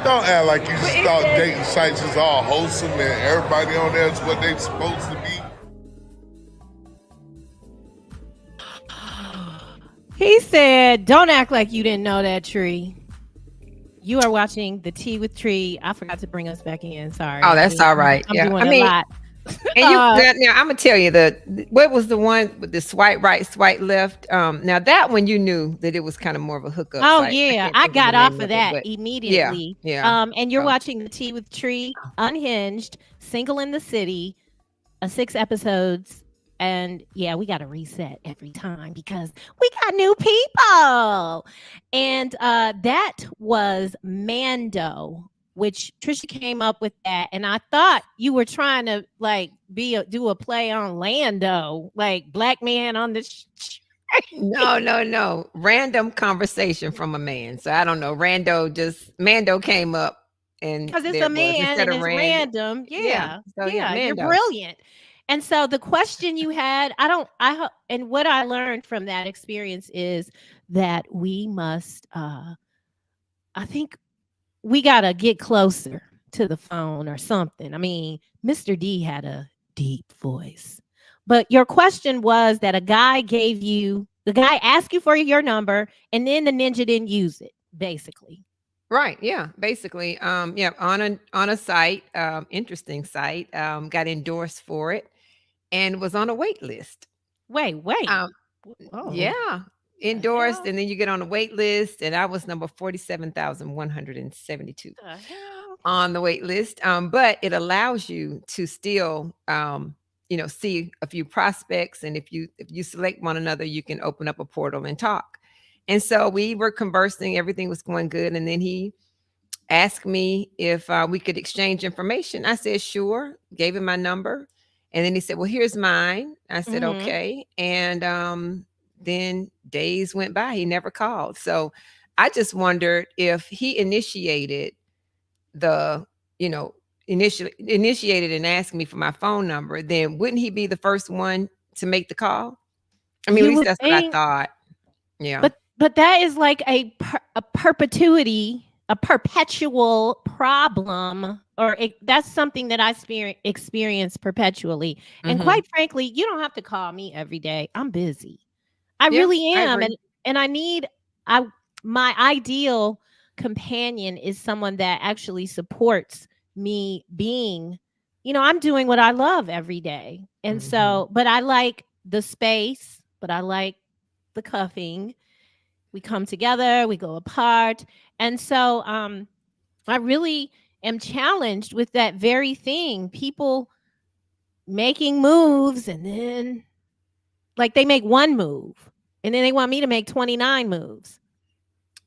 Don't act like you just thought dating sites is all wholesome and everybody on there is what they supposed to be. He said, don't act like you didn't know that, Tree. You are watching the Tea with Tree. I forgot to bring us back in. Sorry. Oh, that's all right. I'm doing a lot. And now I'm gonna tell you what was the one with the swipe right, swipe left. Now that one you knew that it was kind of more of a hookup. Oh site. yeah, I got off of that immediately. Yeah. And you're watching the Tea with Tree, Unhinged, Single in the City, 6 episodes. And yeah, we got to reset every time because we got new people. And that was Mando, which Trisha came up with that. And I thought you were trying to like do a play on Lando, like black man on the No. Random conversation from a man. So I don't know. Mando came up, and because it's there a it was man instead and of it's Randy. random. Yeah. So You're Mando. brilliant. And so the question you had, and what I learned from that experience is that we must, I think we got to get closer to the phone or something. I mean, Mr. D had a deep voice, but your question was that the guy asked you for your number and then the ninja didn't use it, basically. Right. Yeah. Basically, on a site, interesting site, got endorsed for it and was on a wait list. Wait. Yeah. Endorsed, and then you get on a wait list, and I was number 47,172 on the wait list. But it allows you to still see a few prospects, and if you select one another, you can open up a portal and talk. And so we were conversing, everything was going good, and then he asked me if we could exchange information. I said sure, gave him my number, and then he said, well, here's mine. I said okay, and then days went by, he never called. So I just wondered if he initiated initiated and asked me for my phone number, then wouldn't he be the first one to make the call? I mean, at least that's what I thought. Yeah. But that is like a perpetual problem, or that's something that I experience perpetually. And quite frankly, you don't have to call me every day. I'm busy. I really am. And I need my ideal companion is someone that actually supports me being, I'm doing what I love every day. And so, but I like the space, but I like the cuffing. We come together, we go apart. And so I really am challenged with that very thing. People making moves, and then like they make one move and then they want me to make 29 moves.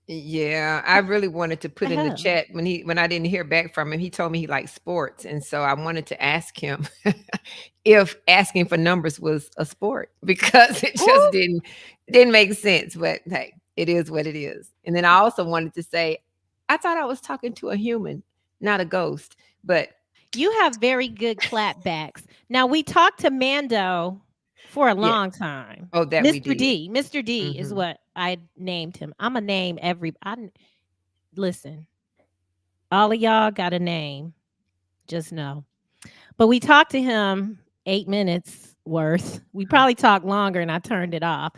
Yeah, I really wanted to put in the chat when I didn't hear back from him. He told me he likes sports, and so I wanted to ask him if asking for numbers was a sport, because it just didn't make sense. But hey, it is what it is. And then I also wanted to say, I thought I was talking to a human, not a ghost. But you have very good clapbacks. Now, we talked to Mando for a long time. Oh, that Mr. we did. D. Mr. D is what I named him. I'm a name listen, all of y'all got a name. Just know. But we talked to him 8 minutes worth. We probably talked longer and I turned it off.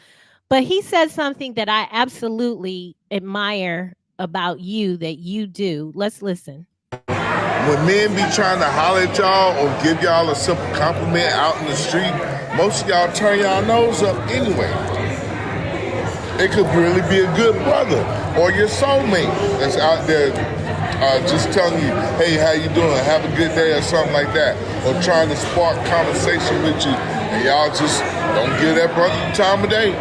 But he said something that I absolutely admire about you that you do. Let's listen. When men be trying to holler at y'all or give y'all a simple compliment out in the street, most of y'all turn y'all nose up anyway. It could really be a good brother or your soulmate that's out there just telling you, hey, how you doing? Have a good day or something like that. Or trying to spark conversation with you, and y'all just don't give that brother the time of day.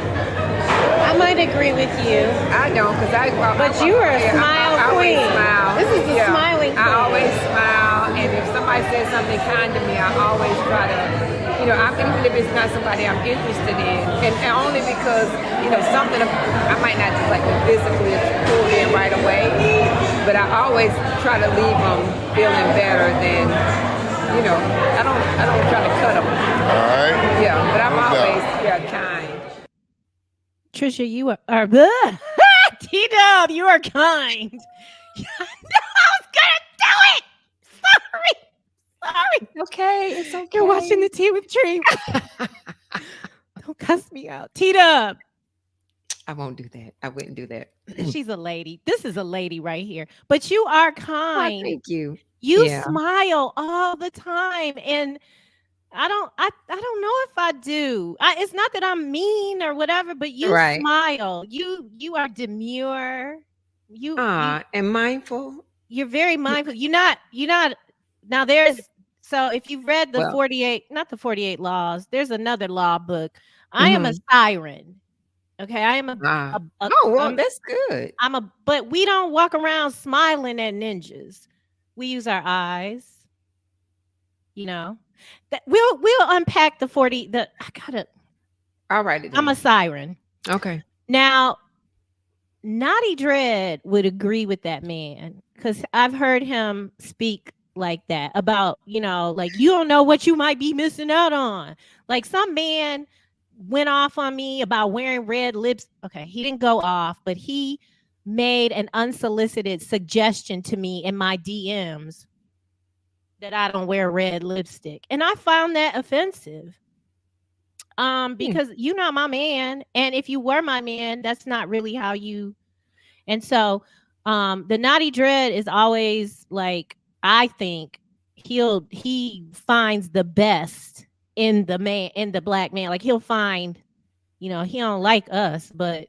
I might agree with you. I don't, because But you are a smile queen. Smile. This is the smiling queen. I always smile, and if somebody says something kind to me, I always try to, even if it's not somebody I'm interested in, and only because, something I might not just like to physically pull in right away, but I always try to leave them feeling better than, I don't try to cut them. All right. Yeah, but I'm always kind. Trisha, you are T-Dub, you are kind. No, I was gonna do it. Sorry. Okay, it's okay. You're watching the Tea with Trei. Don't cuss me out. T-Dub. I won't do that. I wouldn't do that. She's a lady. This is a lady right here. But you are kind. Oh, thank you. You smile all the time, and I don't know if I do. It's not that I'm mean or whatever, but you smile. You are demure. And mindful. You're very mindful. You're not. Now there's So if you've read the Well, 48, not the 48 laws, there's another law book. I am a siren. Okay. I am well, that's good. but we don't walk around smiling at ninjas. We use our eyes, you know. That we'll unpack the 40. All right. I'm a siren. Okay. Now, Naughty Dread would agree with that man because I've heard him speak like that about, like you don't know what you might be missing out on. Like some man went off on me about wearing red lips. Okay, he didn't go off, but he made an unsolicited suggestion to me in my DMs that I don't wear red lipstick. And I found that offensive. Because you're not my man, and if you were my man, that's not really how you. And so, the Naughty Dread is always like, I think he finds the best in the black man. Like he'll find, he don't like us, but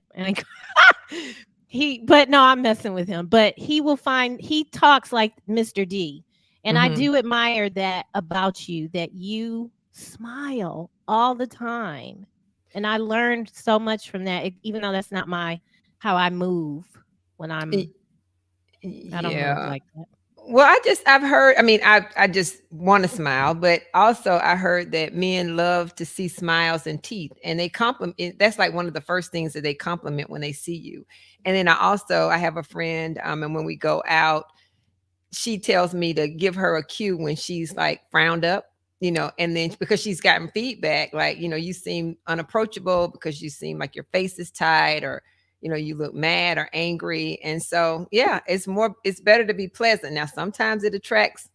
but no, I'm messing with him. But he talks like Mr. D, and I do admire that about you, that you smile all the time. And I learned so much from that, even though that's not how I move when I don't move like that. Well, I've heard, I just want to smile, but also I heard that men love to see smiles and teeth, and they compliment. That's like one of the first things that they compliment when they see you. And then I have a friend, and when we go out, she tells me to give her a cue when she's like frowned up, and then because she's gotten feedback, like, you seem unapproachable because you seem like your face is tight, or, you look mad or angry. And so, yeah, it's better to be pleasant. Now, sometimes it attracts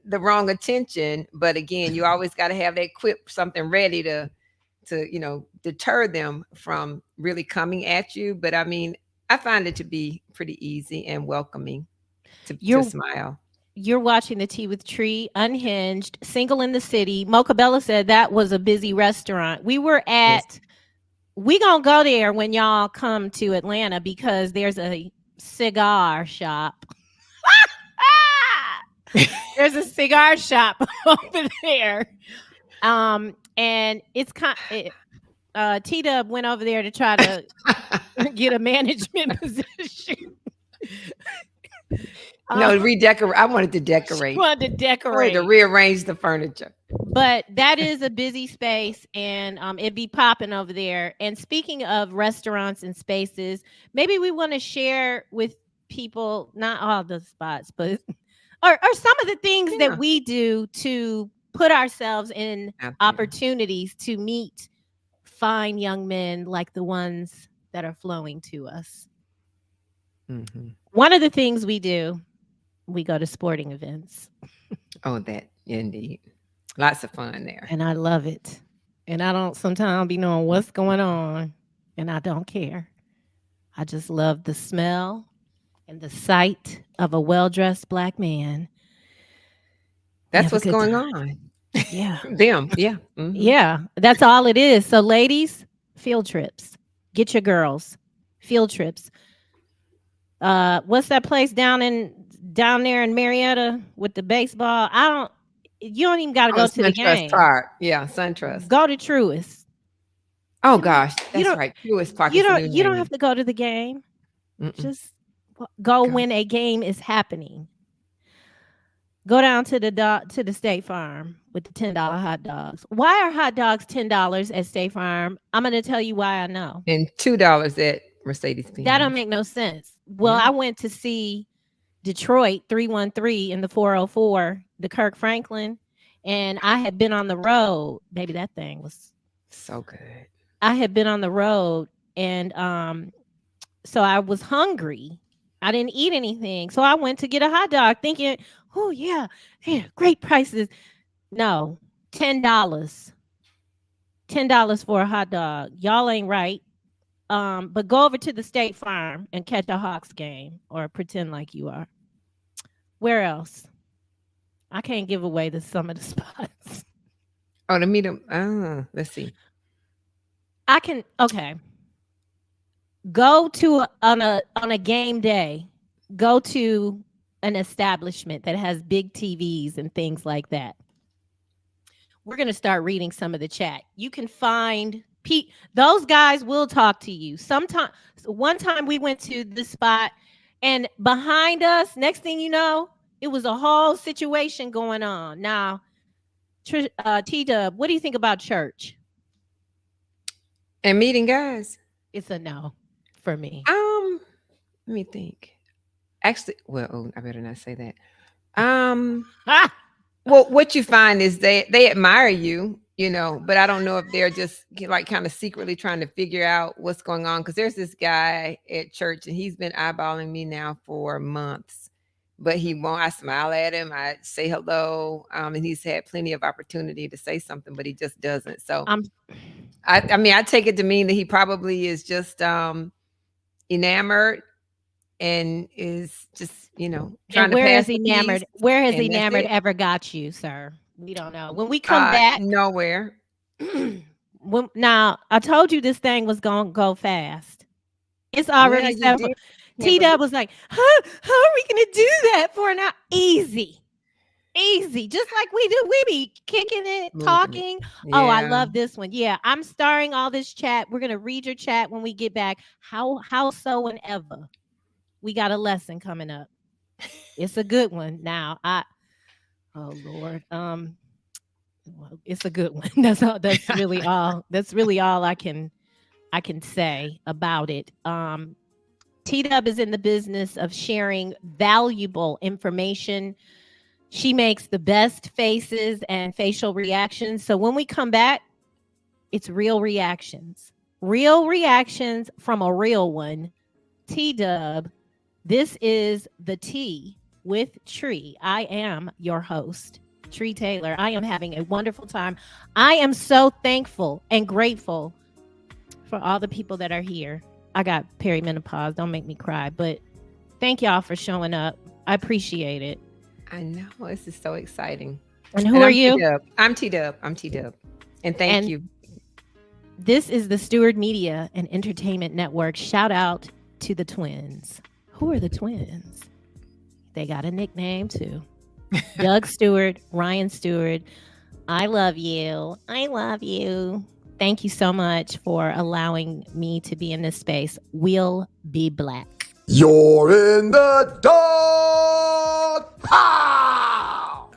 the wrong attention, but again, you always got to have that something ready to deter them from really coming at you. But I find it to be pretty easy and welcoming to smile. You're watching the Tea with Trei, Un-Hinged, Single in the City. Mocha Bella said that was a busy restaurant. We were at, we gonna go there when y'all come to Atlanta because there's a cigar shop. There's a cigar shop over there. And it's T-Dub went over there to try to get a management position. No, redecorate. I wanted to decorate. Wanted to decorate. To rearrange the furniture. But that is a busy space, and it'd be popping over there. And speaking of restaurants and spaces, maybe we want to share with people, not all the spots, but or some of the things that we do to put ourselves in opportunities to meet fine young men like the ones that are flowing to us. Mm-hmm. One of the things we do, we go to sporting events. Oh, that indeed. Lots of fun there. And I love it. And sometimes I don't be knowing what's going on, and I don't care. I just love the smell and the sight of a well-dressed black man. That's what's going on. Yeah. Them. Yeah. Mm-hmm. Yeah. That's all it is. So ladies, field trips. Get your girls. Field trips. What's that place down there in Marietta with the baseball? You don't even got to go to the game. Park. Yeah, SunTrust. Go to Truist. Oh gosh, that's right. Truist Park. You don't have to go to the game. Just go when a game is happening. Go down to the State Farm with the $10 hot dogs. Why are hot dogs $10 at State Farm? I'm going to tell you why I know. And $2 at Mercedes-Benz. That don't make no sense. Well, I went to see Detroit 313 in the 404, the Kirk Franklin, and I had been on the road. Baby, that thing was so good. I had been on the road, and so I was hungry. I didn't eat anything, so I went to get a hot dog thinking, oh yeah, great prices. No, $10 for a hot dog. Y'all ain't right. But go over to the State Farm and catch a Hawks game, or pretend like you are. Where else? I can't give away some of the spots. Oh, to meet them. Let's see. I can. Okay. Go to on a game day. Go to an establishment that has big TVs and things like that. We're going to start reading some of the chat. You can find Pete. Those guys will talk to you. One time we went to this spot, and behind us, next thing you know, it was a whole situation going on. Now, T-Dub, what do you think about church? And meeting guys? It's a no for me. Let me think. Actually, well, I better not say that. Well, what you find is they admire you, but I don't know if they're just like kind of secretly trying to figure out what's going on. Because there's this guy at church, and he's been eyeballing me now for months, but he won't. I smile at him, I say hello, and he's had plenty of opportunity to say something, but he just doesn't. So I mean, I take it to mean that he probably is just enamored and is just, trying to pass enamored. Where has enamored ever got you, sir? We don't know. When we come back, nowhere. Now, I told you this thing was going to go fast. It's already settled. T-Dub was like, how are we going to do that for an hour? Easy, just like we do. We be kicking it, talking. Yeah. Oh, I love this one. Yeah, I'm starring all this chat. We're going to read your chat when we get back. How so and ever. We got a lesson coming up. It's a good one. Now, oh Lord, well, it's a good one. That's really all. That's really all I can say about it. T-Dub is in the business of sharing valuable information. She makes the best faces and facial reactions. So when we come back, it's real reactions from a real one. T-Dub. This is the Tea with Trei. I am your host, Trei Taylor. I am having a wonderful time. I am so thankful and grateful for all the people that are here. I got perimenopause. Don't make me cry, but thank y'all for showing up. I appreciate it. I know. This is so exciting. And who are you? T-Dub. I'm T-Dub. And thank you. This is the Stewart Media and Entertainment Network. Shout out to the twins. Who are the twins? They got a nickname too. Doug Stewart, Ryan Stewart. I love you. Thank you so much for allowing me to be in this space. We'll be black. You're in the dark. Pow!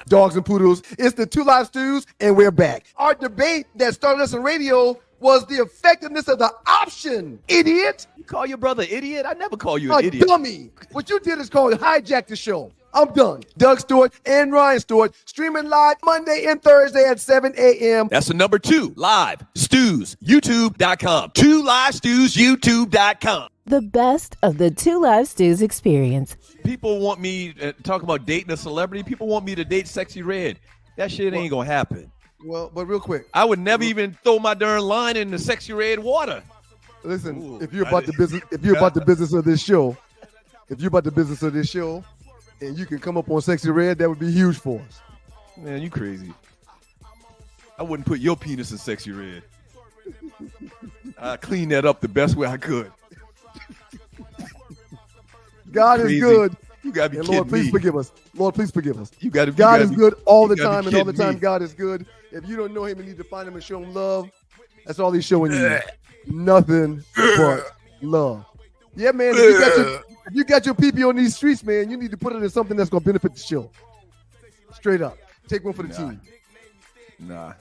Dogs and poodles. It's the Two Live Stews, and we're back. Our debate that started us on radio was the effectiveness of the option, idiot. You call your brother idiot? I never call you an idiot. Dummy. What you did is called hijack the show. I'm done. Doug Stewart and Ryan Stewart streaming live Monday and Thursday at 7 a.m. That's the number 2 live stews, youtube.com. 2 live stews, youtube.com. The best of the Two Live Stews experience. People want me talk about dating a celebrity. People want me to date Sexy Red. That shit ain't gonna happen. Well, but real quick, I would never even throw my darn line in the Sexy Red water. Listen, if you're about the business of this show, and you can come up on Sexy Red, that would be huge for us. Man, you crazy. I wouldn't put your penis in Sexy Red. I cleaned that up the best way I could. God is good. You gotta be kidding Lord, please me. forgive us. Lord, please forgive us. God is good all the time, and all the kidding time me. God is good. If you don't know him, you need to find him and show him love. That's all he's showing you. Nothing but love. Yeah, man. If you got your pee-pee on these streets, man, you need to put it in something that's going to benefit the show. Straight up. Take one for the team. Nah,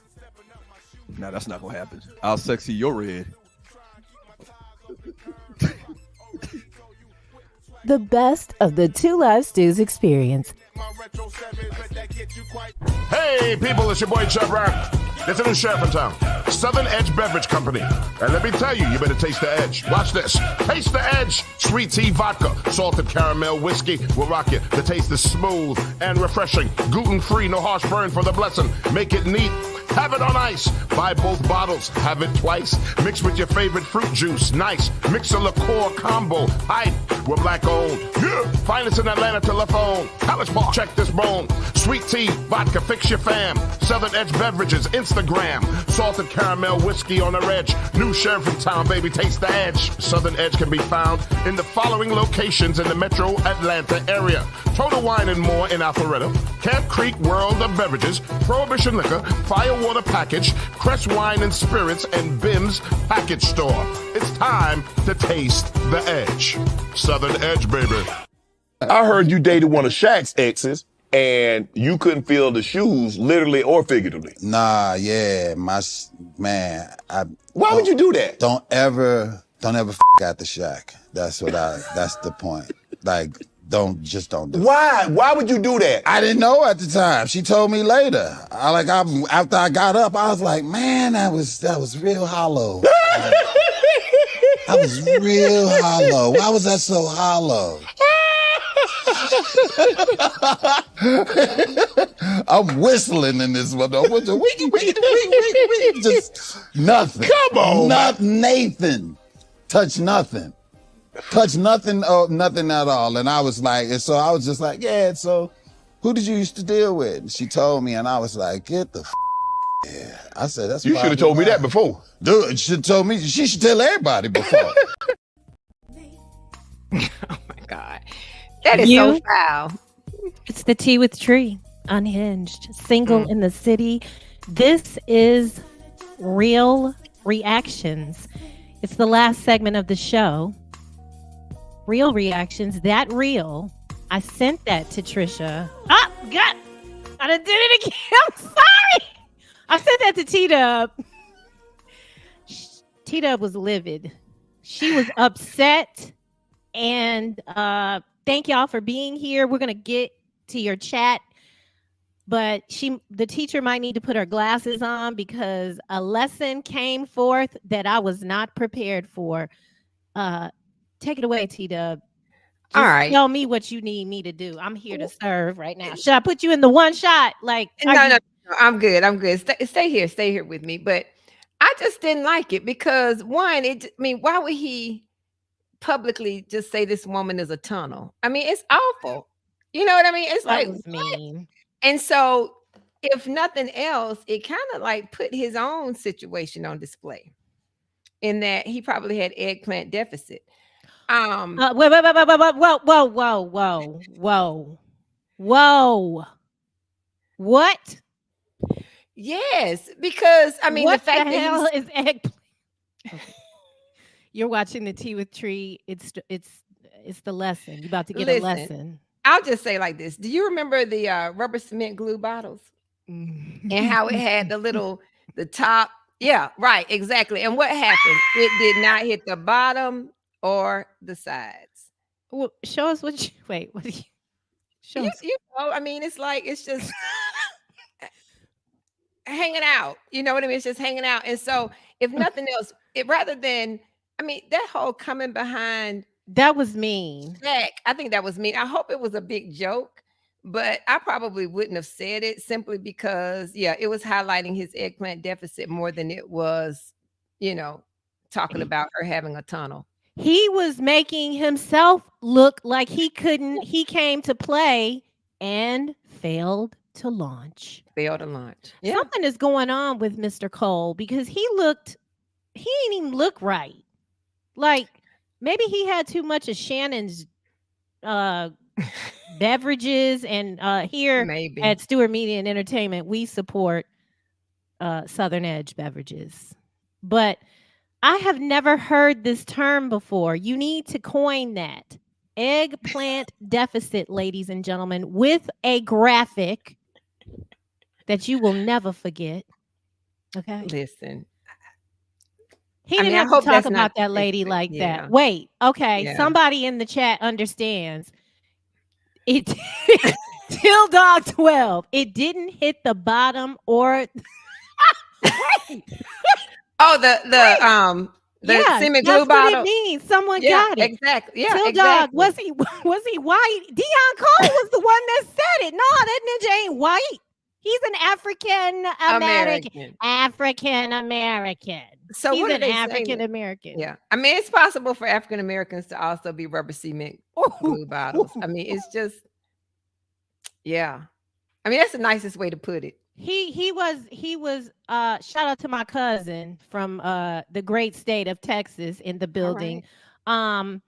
that's not going to happen. I'll sexy your red. The best of the Two Live Stews experience. Hey, people, it's your boy Chubb Rock. There's a new sheriff in town, Southern Edge Beverage Company. And let me tell you, you better taste the edge. Watch this. Taste the edge. Sweet tea vodka, salted caramel whiskey will rock you. The taste is smooth and refreshing. Gluten-free, no harsh burn for the blessing. Make it neat Have it on ice. Buy both bottles, have it twice. Mix with your favorite fruit juice, nice. Mix a liqueur combo, hype. We're black owned. Yeah. Finest in Atlanta telephone. College Park, check this bone. Sweet tea, vodka, fix your fam. Southern Edge Beverages, Instagram. Salted caramel whiskey on the edge. New sheriff in town, baby, taste the edge. Southern Edge can be found in the following locations in the metro Atlanta area. Total Wine and More in Alpharetta. Camp Creek World of Beverages. Prohibition Liquor. Firewater Package. Crest Wine and Spirits and Bim's Package Store. It's time to taste the edge. Southern Edge, baby. I heard you dated one of Shaq's exes and you couldn't feel the shoes, literally or figuratively. Nah, yeah, man. Why would you do that? Don't ever out the Shaq. That's the point. Like, don't do it. Why? Why would you do that? I didn't know at the time. She told me later. After I got up, I was like, man, that was real hollow. That was real hollow. Why was that so hollow? I'm whistling in this one. Just nothing. Come on. Nathan. Touch nothing. Nothing at all. And I was like, and so I was just like, yeah, so who did you used to deal with? And she told me, and I was like, get the yeah. I said, that's you should have told me that before. Dude, she told me, she should tell everybody before. Oh my God. That is so foul. It's the tea with Trei, unhinged, single in the city. This is Real Reactions. It's the last segment of the show. Real Reactions, that real. I sent that to Trisha. Oh, God. I done did it again. I'm sorry. I sent that to T-Dub. T-Dub was livid. She was upset. And thank y'all for being here. We're going to get to your chat. But the teacher might need to put her glasses on because a lesson came forth that I was not prepared for. Take it away, T-Dub. All right. Tell me what you need me to do. I'm here to serve right now. Should I put you in the one shot? Like, no, I'm good. Stay here with me. But I just didn't like it because one, why would he publicly just say this woman is a tunnel? I mean, it's awful. You know what I mean? It's that like was mean. And so, if nothing else, it kind of like put his own situation on display in that he probably had eggplant deficit. Whoa. What? Yes, because what the fact the that hell is eggplant? Okay. You're watching the Tea with Trei. It's the lesson. You're about to get a lesson. I'll just say like this. Do you remember the rubber cement glue bottles? And how it had the top? Yeah, right, exactly. And what happened? It did not hit the bottom or the sides. Well, show us what do you show us? You know, it's just hanging out. You know what I mean? It's just hanging out. And so if nothing else, that whole coming behind. That was mean. I think that was mean. I hope it was a big joke, but I probably wouldn't have said it simply because, it was highlighting his eggplant deficit more than it was, talking about her having a tunnel. He was making himself look like he came to play and failed to launch. Yeah. Something is going on with Mr. Cole because he didn't even look right. Like, maybe he had too much of Shannon's beverages, and here maybe. At Stewart Media and Entertainment, we support Southern Edge beverages. But I have never heard this term before. You need to coin that. Eggplant deficit, ladies and gentlemen, with a graphic that you will never forget. Okay? Listen. He didn't have to talk about that lady like that. Wait, okay. Yeah. Somebody in the chat understands. It Till Dog 12. It didn't hit the bottom or the cement glue bottle. What it means. Someone got it. Exactly. Yeah. Till Dog, was he white? Deion Cole was the one that said it. No, that ninja ain't white. He's an African American. African American. So he's what are an they saying? African American. Yeah, I mean, it's possible for African Americans to also be rubber cement glue bottles. I mean, it's just, yeah. I mean, that's the nicest way to put it. He was shout out to my cousin from the great state of Texas in the building. Hey,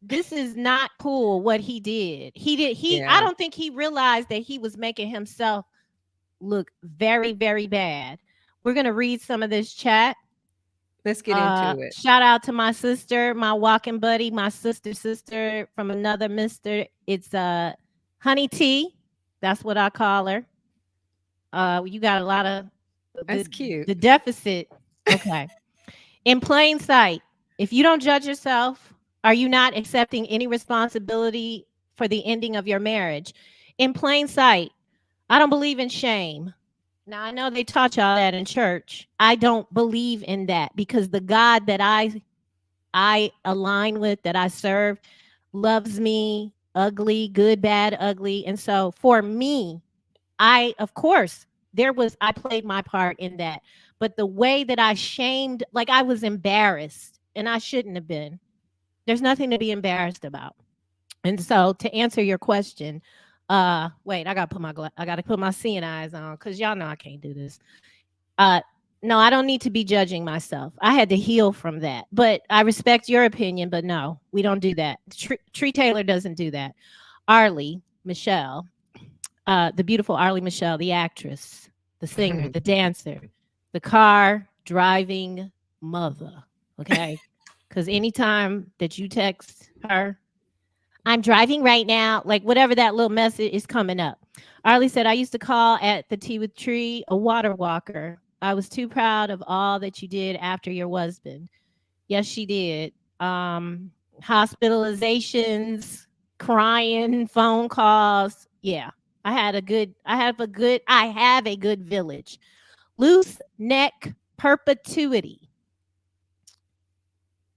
This is not cool what he did. Yeah. I don't think he realized that he was making himself look very, very bad. We're gonna read some of this chat. Let's get into it. Shout out to my sister, my walking buddy, my sister from another mister. It's Honey T. That's what I call her. You got a lot of that's cute. The deficit. Okay. In plain sight, if you don't judge yourself, are you not accepting any responsibility for the ending of your marriage? In plain sight, I don't believe in shame. Now, I know they taught y'all that in church. I don't believe in that because the God that I align with, that I serve, loves me ugly, good, bad, ugly. And so for me, of course, I played my part in that. But the way that I shamed, like I was embarrassed and I shouldn't have been. There's nothing to be embarrassed about. And so to answer your question, wait, I gotta put my seeing eyes on because y'all know I can't do this. No, I don't need to be judging myself. I had to heal from that. But I respect your opinion, but no, we don't do that. Tree Taylor doesn't do that. Arlie Michelle, the beautiful Arlie Michelle, the actress, the singer, the dancer, the car driving mother. Okay. Because anytime that you text her, I'm driving right now, like whatever that little message is coming up. Arlie said, I used to call at the Tea with Tree a water walker. I was too proud of all that you did after your husband. Yes, she did. Hospitalizations, crying, phone calls. Yeah, I have a good village. Loose neck perpetuity.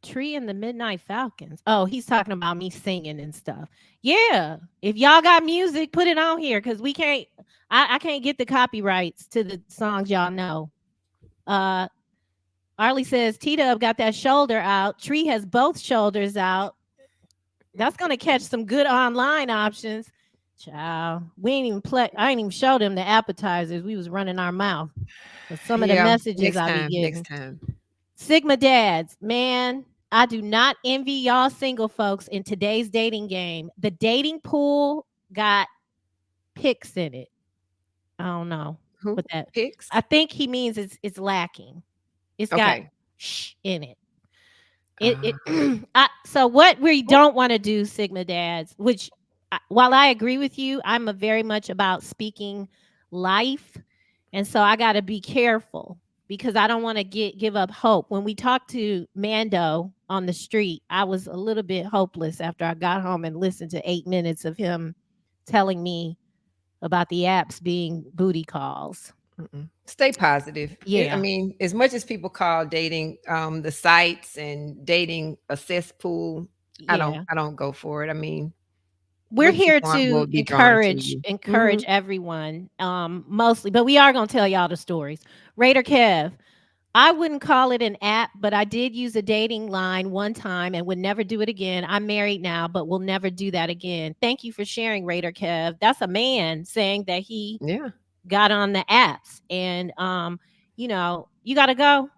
Tree and the Midnight Falcons. Oh, he's talking about me singing and stuff. Yeah, if y'all got music, put it on here because we can't. I can't get the copyrights to the songs y'all know. Arlie says T-Dub got that shoulder out. Tree has both shoulders out. That's gonna catch some good online options. Child, we ain't even play. I ain't even showed him the appetizers. We was running our mouth. But some of the messages I be getting. Next time. Sigma dads, man, I do not envy y'all single folks in today's dating game. The dating pool got pics in it. I don't know what that pics. I think he means it's lacking. It's got shh in it. So what we don't want to do, Sigma dads, which while I agree with you, I'm very much about speaking life, and so I got to be careful because I don't want to give up hope. When we talked to Mando on the street, I was a little bit hopeless after I got home and listened to 8 minutes of him telling me about the apps being booty calls. Stay positive. Yeah. I mean, as much as people call dating the sites and dating a cesspool, I don't go for it. I mean, we're here to encourage everyone, mostly, but we are going to tell y'all the stories. Raider Kev, I wouldn't call it an app, but I did use a dating line one time and would never do it again. I'm married now, but will never do that again. Thank you for sharing, Raider Kev. That's a man saying that he got on the apps. And, you know, you got to go.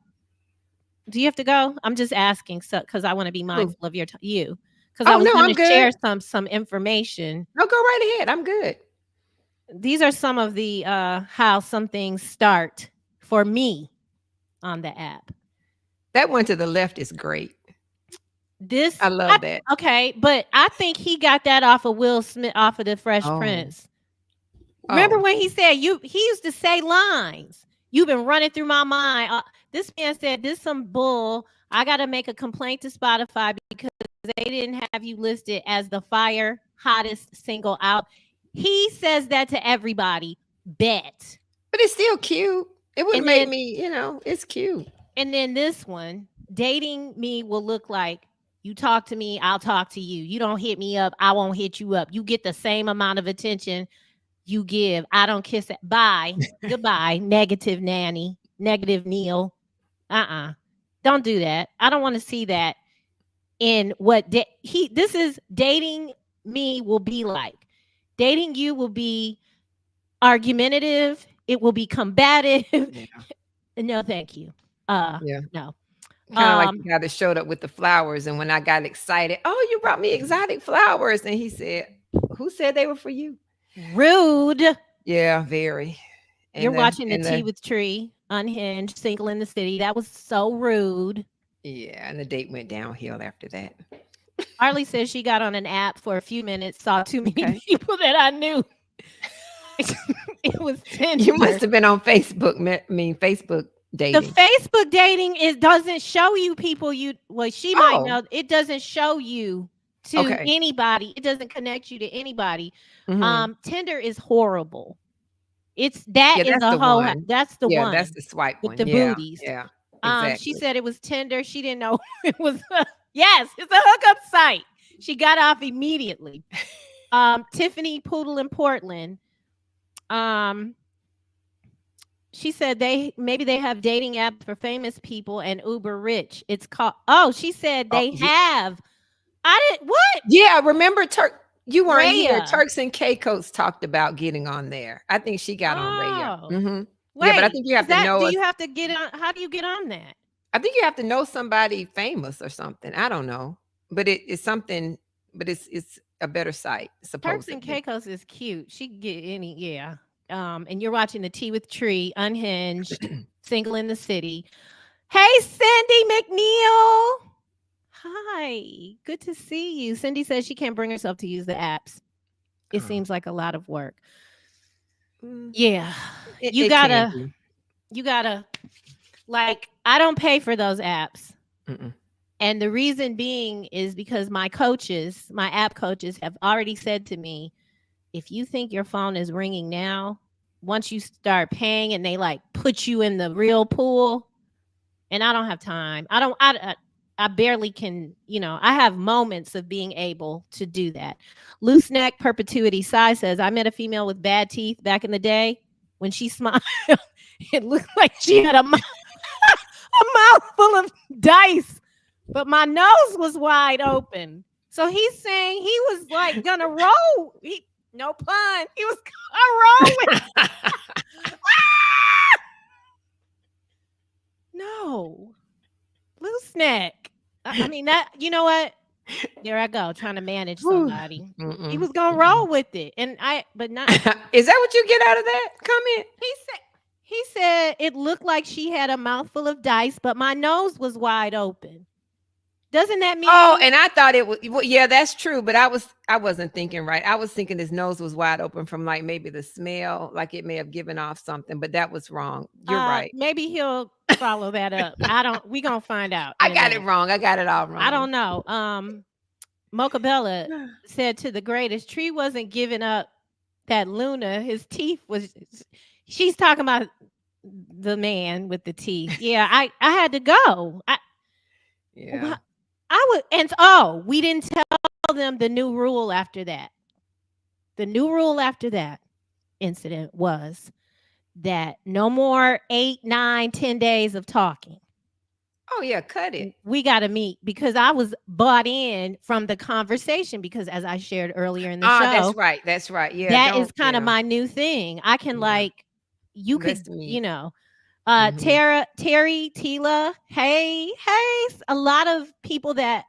Do you have to go? I'm just asking because I want to be mindful of you. Because I was going to share some information. No, go right ahead. I'm good. These are some of the how some things start for me on the app. That one to the left is great. I love that. Okay, but I think he got that off of Will Smith, off of the Fresh Prince. Remember when he said he used to say lines. You've been running through my mind. This man said, "This some bull. I got to make a complaint to Spotify because they didn't have you listed as the fire hottest single out." He says that to everybody. Bet. But it's still cute. It would make me, it's cute. And then this one, dating me will look like you talk to me, I'll talk to you. You don't hit me up, I won't hit you up. You get the same amount of attention. you give. I don't kiss it. Bye. Goodbye. Negative nanny. Negative Neil. Don't do that. I don't want to see that in what this is dating me will be like. Dating you will be argumentative. It will be combative. Yeah. No, thank you. Yeah. No. Kind of like the guy that showed up with the flowers, and when I got excited, oh, you brought me exotic flowers, and he said, "Who said they were for you?" Rude. Yeah, very. You're watching the Tea with Trei, Unhinged, Single in the City. That was so rude. Yeah, and the date went downhill after that. Harley says she got on an app for a few minutes, saw too many people that I knew. It was Tinder. You must have been on Facebook. Facebook dating. The Facebook dating doesn't show you people she might know. It doesn't show you to anybody. It doesn't connect you to anybody. Tinder is horrible. That's the one. That's the swipe with one. the booties. Yeah. Exactly. She said it was Tinder. She didn't know it was. Yes, it's a hookup site. She got off immediately. Tiffany Poodle in Portland. She said maybe they have dating apps for famous people and uber rich. It's called. Oh, she said they have. I didn't. What? Yeah, remember you weren't here. Raya. Turks and Caicos talked about getting on there. I think she got on Raya. Mm-hmm. Wait, yeah, but I think you have to know. Do you have to get on? How do you get on that? I think you have to know somebody famous or something. I don't know, but it's something. But it's a better site. Turks and Caicos is cute. She can get any. Yeah. And you're watching the Tea with Trei, Unhinged, Single in the City. Hey, Cindy McNeil. Hi, good to see you. Cindy says she can't bring herself to use the apps. It seems like a lot of work. Yeah, you gotta like, I don't pay for those apps. And the reason being is because my app coaches have already said to me, if you think your phone is ringing now, once you start paying and they like put you in the real pool, and I don't have time. I barely can, I have moments of being able to do that. Loose neck perpetuity size says, I met a female with bad teeth back in the day. When she smiled, it looked like she had a mouthful of dice, but my nose was wide open. So he's saying he was like gonna roll. No pun. He was rolling. No. Loose neck. I mean, that, you know what? There I go, trying to manage somebody. He was gonna roll with it. But not. Is that what you get out of that comment? He said it looked like she had a mouthful of dice, but my nose was wide open. Doesn't that mean? Oh, and I thought it was. Well, yeah, that's true. But I wasn't thinking right. I was thinking his nose was wide open from like maybe the smell, like it may have given off something. But that was wrong. You're right. Maybe he'll follow that up. We gonna find out. I got it wrong. I got it all wrong. I don't know. Mocha Bella said to the greatest, Trei wasn't giving up that Luna. His teeth was. She's talking about the man with the teeth. Yeah, I had to go. Yeah. We didn't tell them the new rule after that. The new rule after that incident was that no more 8, 9, 10 days of talking. Oh yeah, cut it. We got to meet, because I was bought in from the conversation, because as I shared earlier in the show. That's right. Yeah. That is kind of my new thing. I can you could, Terry, Tila. Hey, a lot of people that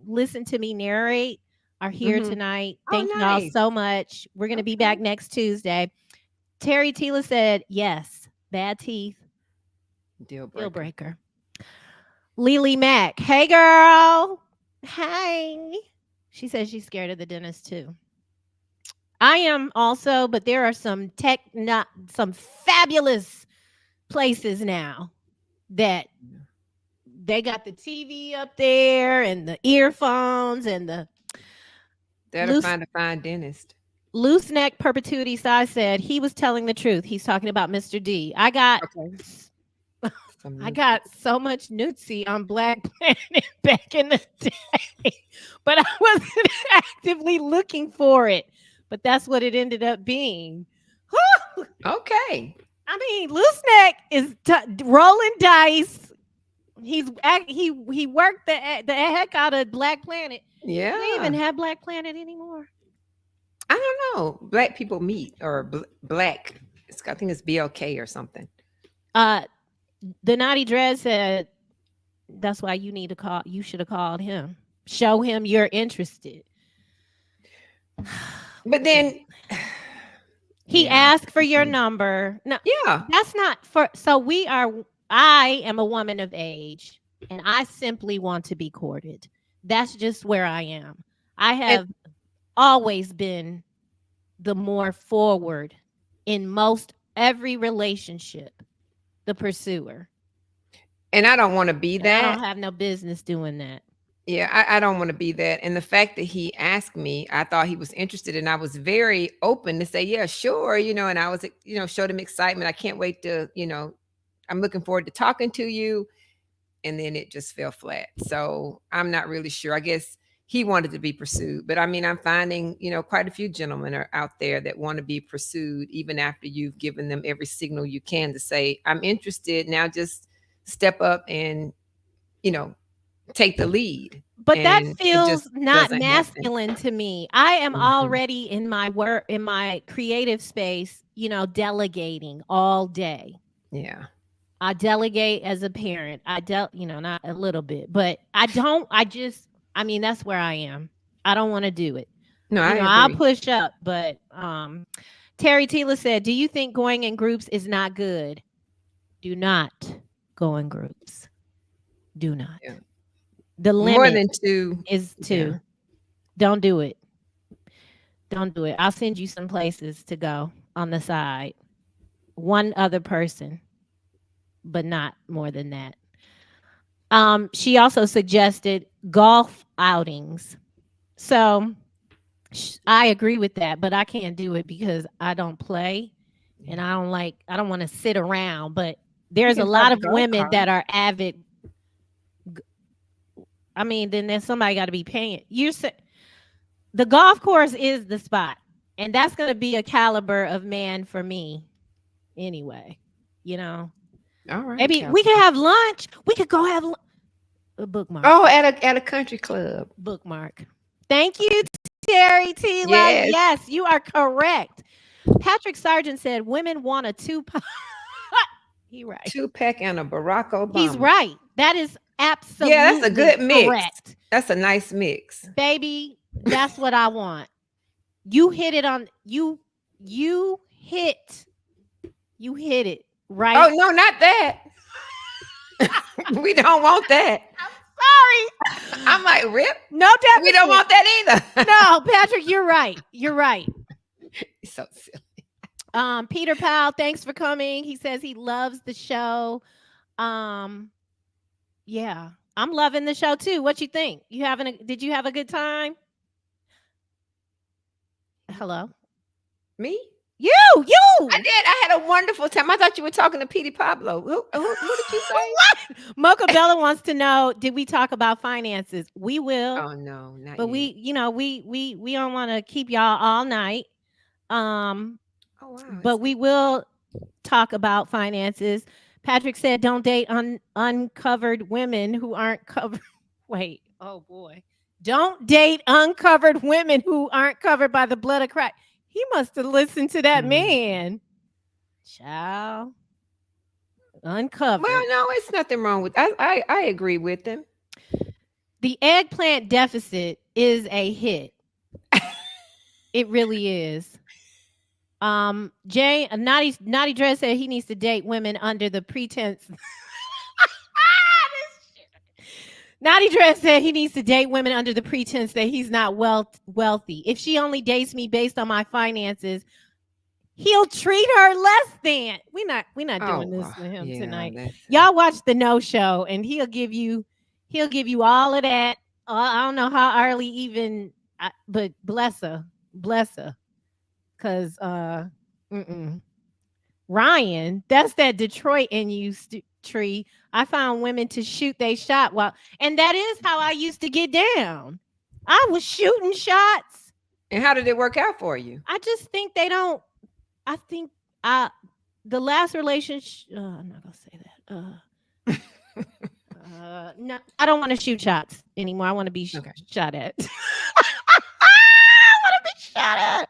listen to me narrate are here tonight. Thank y'all so much. We're going to be back next Tuesday. Terry Tila said, yes, bad teeth. Deal breaker. Lily Mack. Hey, girl. Hi. She says she's scared of the dentist too. I am also, but there are some fabulous places now that they got the TV up there and the earphones and that'll find a fine dentist. Loose neck perpetuity size said he was telling the truth. He's talking about Mr. D. I got so much Nutsie on Black Planet back in the day, but I wasn't actively looking for it. But that's what it ended up being. Okay. I mean, Loose Neck is rolling dice. He worked the heck out of Black Planet. Yeah. Do they even have Black Planet anymore? I don't know. Black people meet or black. I think it's BLK or something. The Naughty Dread said that's why you need to call. You should have called him. Show him you're interested. But then he asked for your number. No, yeah, that's not for. So I am a woman of age, and I simply want to be courted. That's just where I am. I have always been the more forward in most every relationship, the pursuer. And I don't want to be that. I don't have no business doing that. Yeah, I don't want to be that. And the fact that he asked me, I thought he was interested, and I was very open to say, yeah, sure, and I was, showed him excitement. I can't wait to, I'm looking forward to talking to you. And then it just fell flat. So I'm not really sure. I guess he wanted to be pursued, but I mean, I'm finding, quite a few gentlemen are out there that want to be pursued even after you've given them every signal you can to say, I'm interested. Now just step up and, take the lead. But that feels not masculine to me. I am Mm-hmm. already in my creative space, delegating all day. Yeah. I delegate as a parent. Not a little bit, but that's where I am. I don't want to do it. No, I'll push up, but Terry Tila said, do you think going in groups is not good? Do not go in groups. Do not. Yeah. The limit more than two is 2. Yeah. Don't do it. Don't do it. I'll send you some places to go on the side. One other person, but not more than that. She also suggested golf outings. So I agree with that, but I can't do it because I don't play and I don't want to sit around, but there's a lot of women that are avid. I mean, then there's somebody got to be paying. You said the golf course is the spot, and that's going to be a caliber of man for me anyway, All right. Maybe we could have lunch. We could go have a bookmark. Oh, at a country club. Bookmark. Thank you, Terry T. Yes, you are correct. Patrick Sargent said women want a 2-pack. He right. 2-pack and a Barack Obama. He's right. That is absolutely that's a good mix. Correct. That's a nice mix. Baby, that's what I want. You hit it on you hit it right. Oh no, not that. We don't want that. I'm sorry. I might rip. No, definitely. We don't want that either. No, Patrick, you're right. You're right. It's so silly. Peter Powell, thanks for coming. He says he loves the show. Yeah, I'm loving the show too. What you think? Did you have a good time? Hello? Me? You. I did. I had a wonderful time. I thought you were talking to Petey Pablo. Who did you say? What? Mocha Bella wants to know, did we talk about finances? We will. Oh no, not but yet. we don't want to keep y'all all night. Oh wow. But we will talk about finances. Patrick said, don't date uncovered women who aren't covered. Wait. Oh boy. Don't date uncovered women who aren't covered by the blood of Christ. He must have listened to that man. Child. Uncovered. Well, no, it's nothing wrong with I agree with him. The eggplant deficit is a hit. It really is. Naughty Dress said he needs to date women under the pretense. Naughty Dress said he needs to date women under the pretense that he's not wealthy. If she only dates me based on my finances, he'll treat her less than. We're not doing this with him tonight. Y'all watch the No Show, and he'll give you all of that. I don't know how early even, but bless her, because Ryan, that's that Detroit in you, Tree. I found women to shoot they shot and that is how I used to get down. I was shooting shots. And how did it work out for you? I just think they don't. I think The last relationship. I'm not gonna say that. No, I don't want to shoot shots anymore. I want to be shot at. I want to be shot at.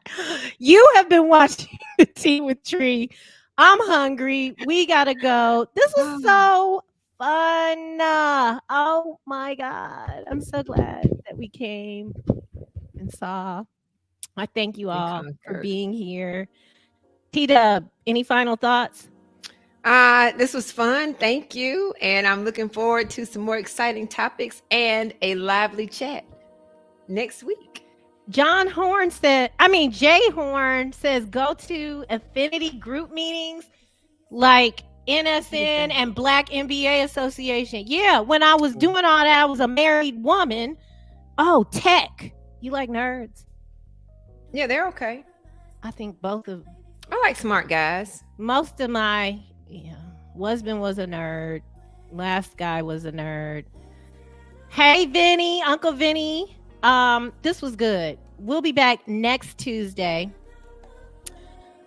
You have been watching the Tea with Trei. I'm hungry. We gotta go. This was so fun. Oh my God. I'm so glad that we came and saw. I thank you all for being here. T-Dub, any final thoughts? This was fun. Thank you. And I'm looking forward to some more exciting topics and a lively chat next week. Jay Horn says go to affinity group meetings like NSN and Black MBA Association. Yeah, when I was doing all that, I was a married woman. Oh, tech. You like nerds? Yeah, they're okay. I think both of I like smart guys. Most of my husband was a nerd. Last guy was a nerd. Hey, Vinny, Uncle Vinny. This was good. We'll be back next Tuesday.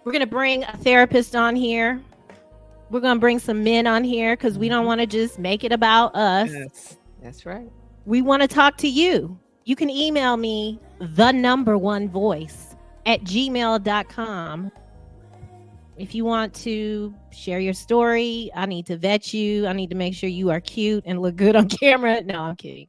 We're gonna bring a therapist on here. We're gonna bring some men on here because we don't want to just make it about us. That's right. We want to talk to you. You can email me the#1voice@gmail.com. If you want to share your story, I need to vet you. I need to make sure you are cute and look good on camera. No, I'm kidding.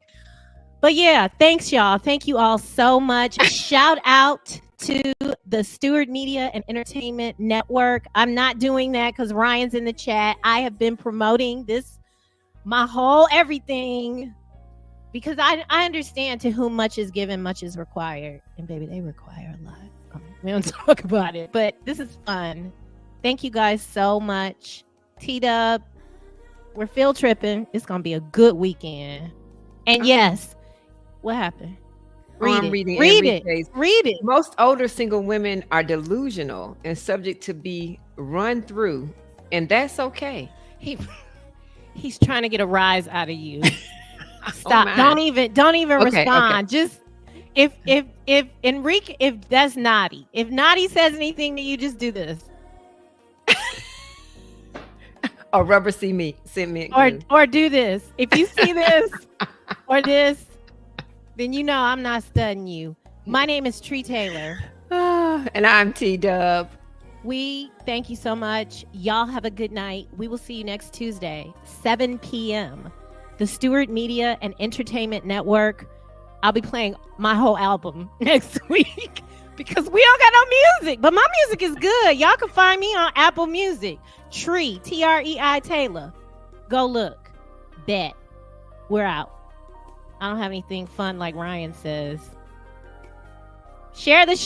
But yeah, thanks, y'all. Thank you all so much. Shout out to the Stewart Media and Entertainment Network. I'm not doing that because Ryan's in the chat. I have been promoting this, my whole everything, because I understand to whom much is given, much is required. And baby, they require a lot. We don't talk about it, but this is fun. Thank you guys so much. T-Dub, we're field tripping. It's going to be a good weekend. And yes, what happened? Read it. Most older single women are delusional and subject to be run through, and that's okay. He's trying to get a rise out of you. Stop. Don't even respond. Okay. Just if Enrique, if that's Naughty, if Naughty says anything to you, just do this. Or rubber cement. Or do this. If you see this or this, then you know I'm not studying you. My name is Trei Taylor. And I'm T-Dub. We thank you so much. Y'all have a good night. We will see you next Tuesday, 7 p.m. The Stewart Media and Entertainment Network. I'll be playing my whole album next week because we don't got no music, but my music is good. Y'all can find me on Apple Music. Trei, Trei Taylor. Go look. Bet. We're out. I don't have anything fun like Ryan says. Share the show.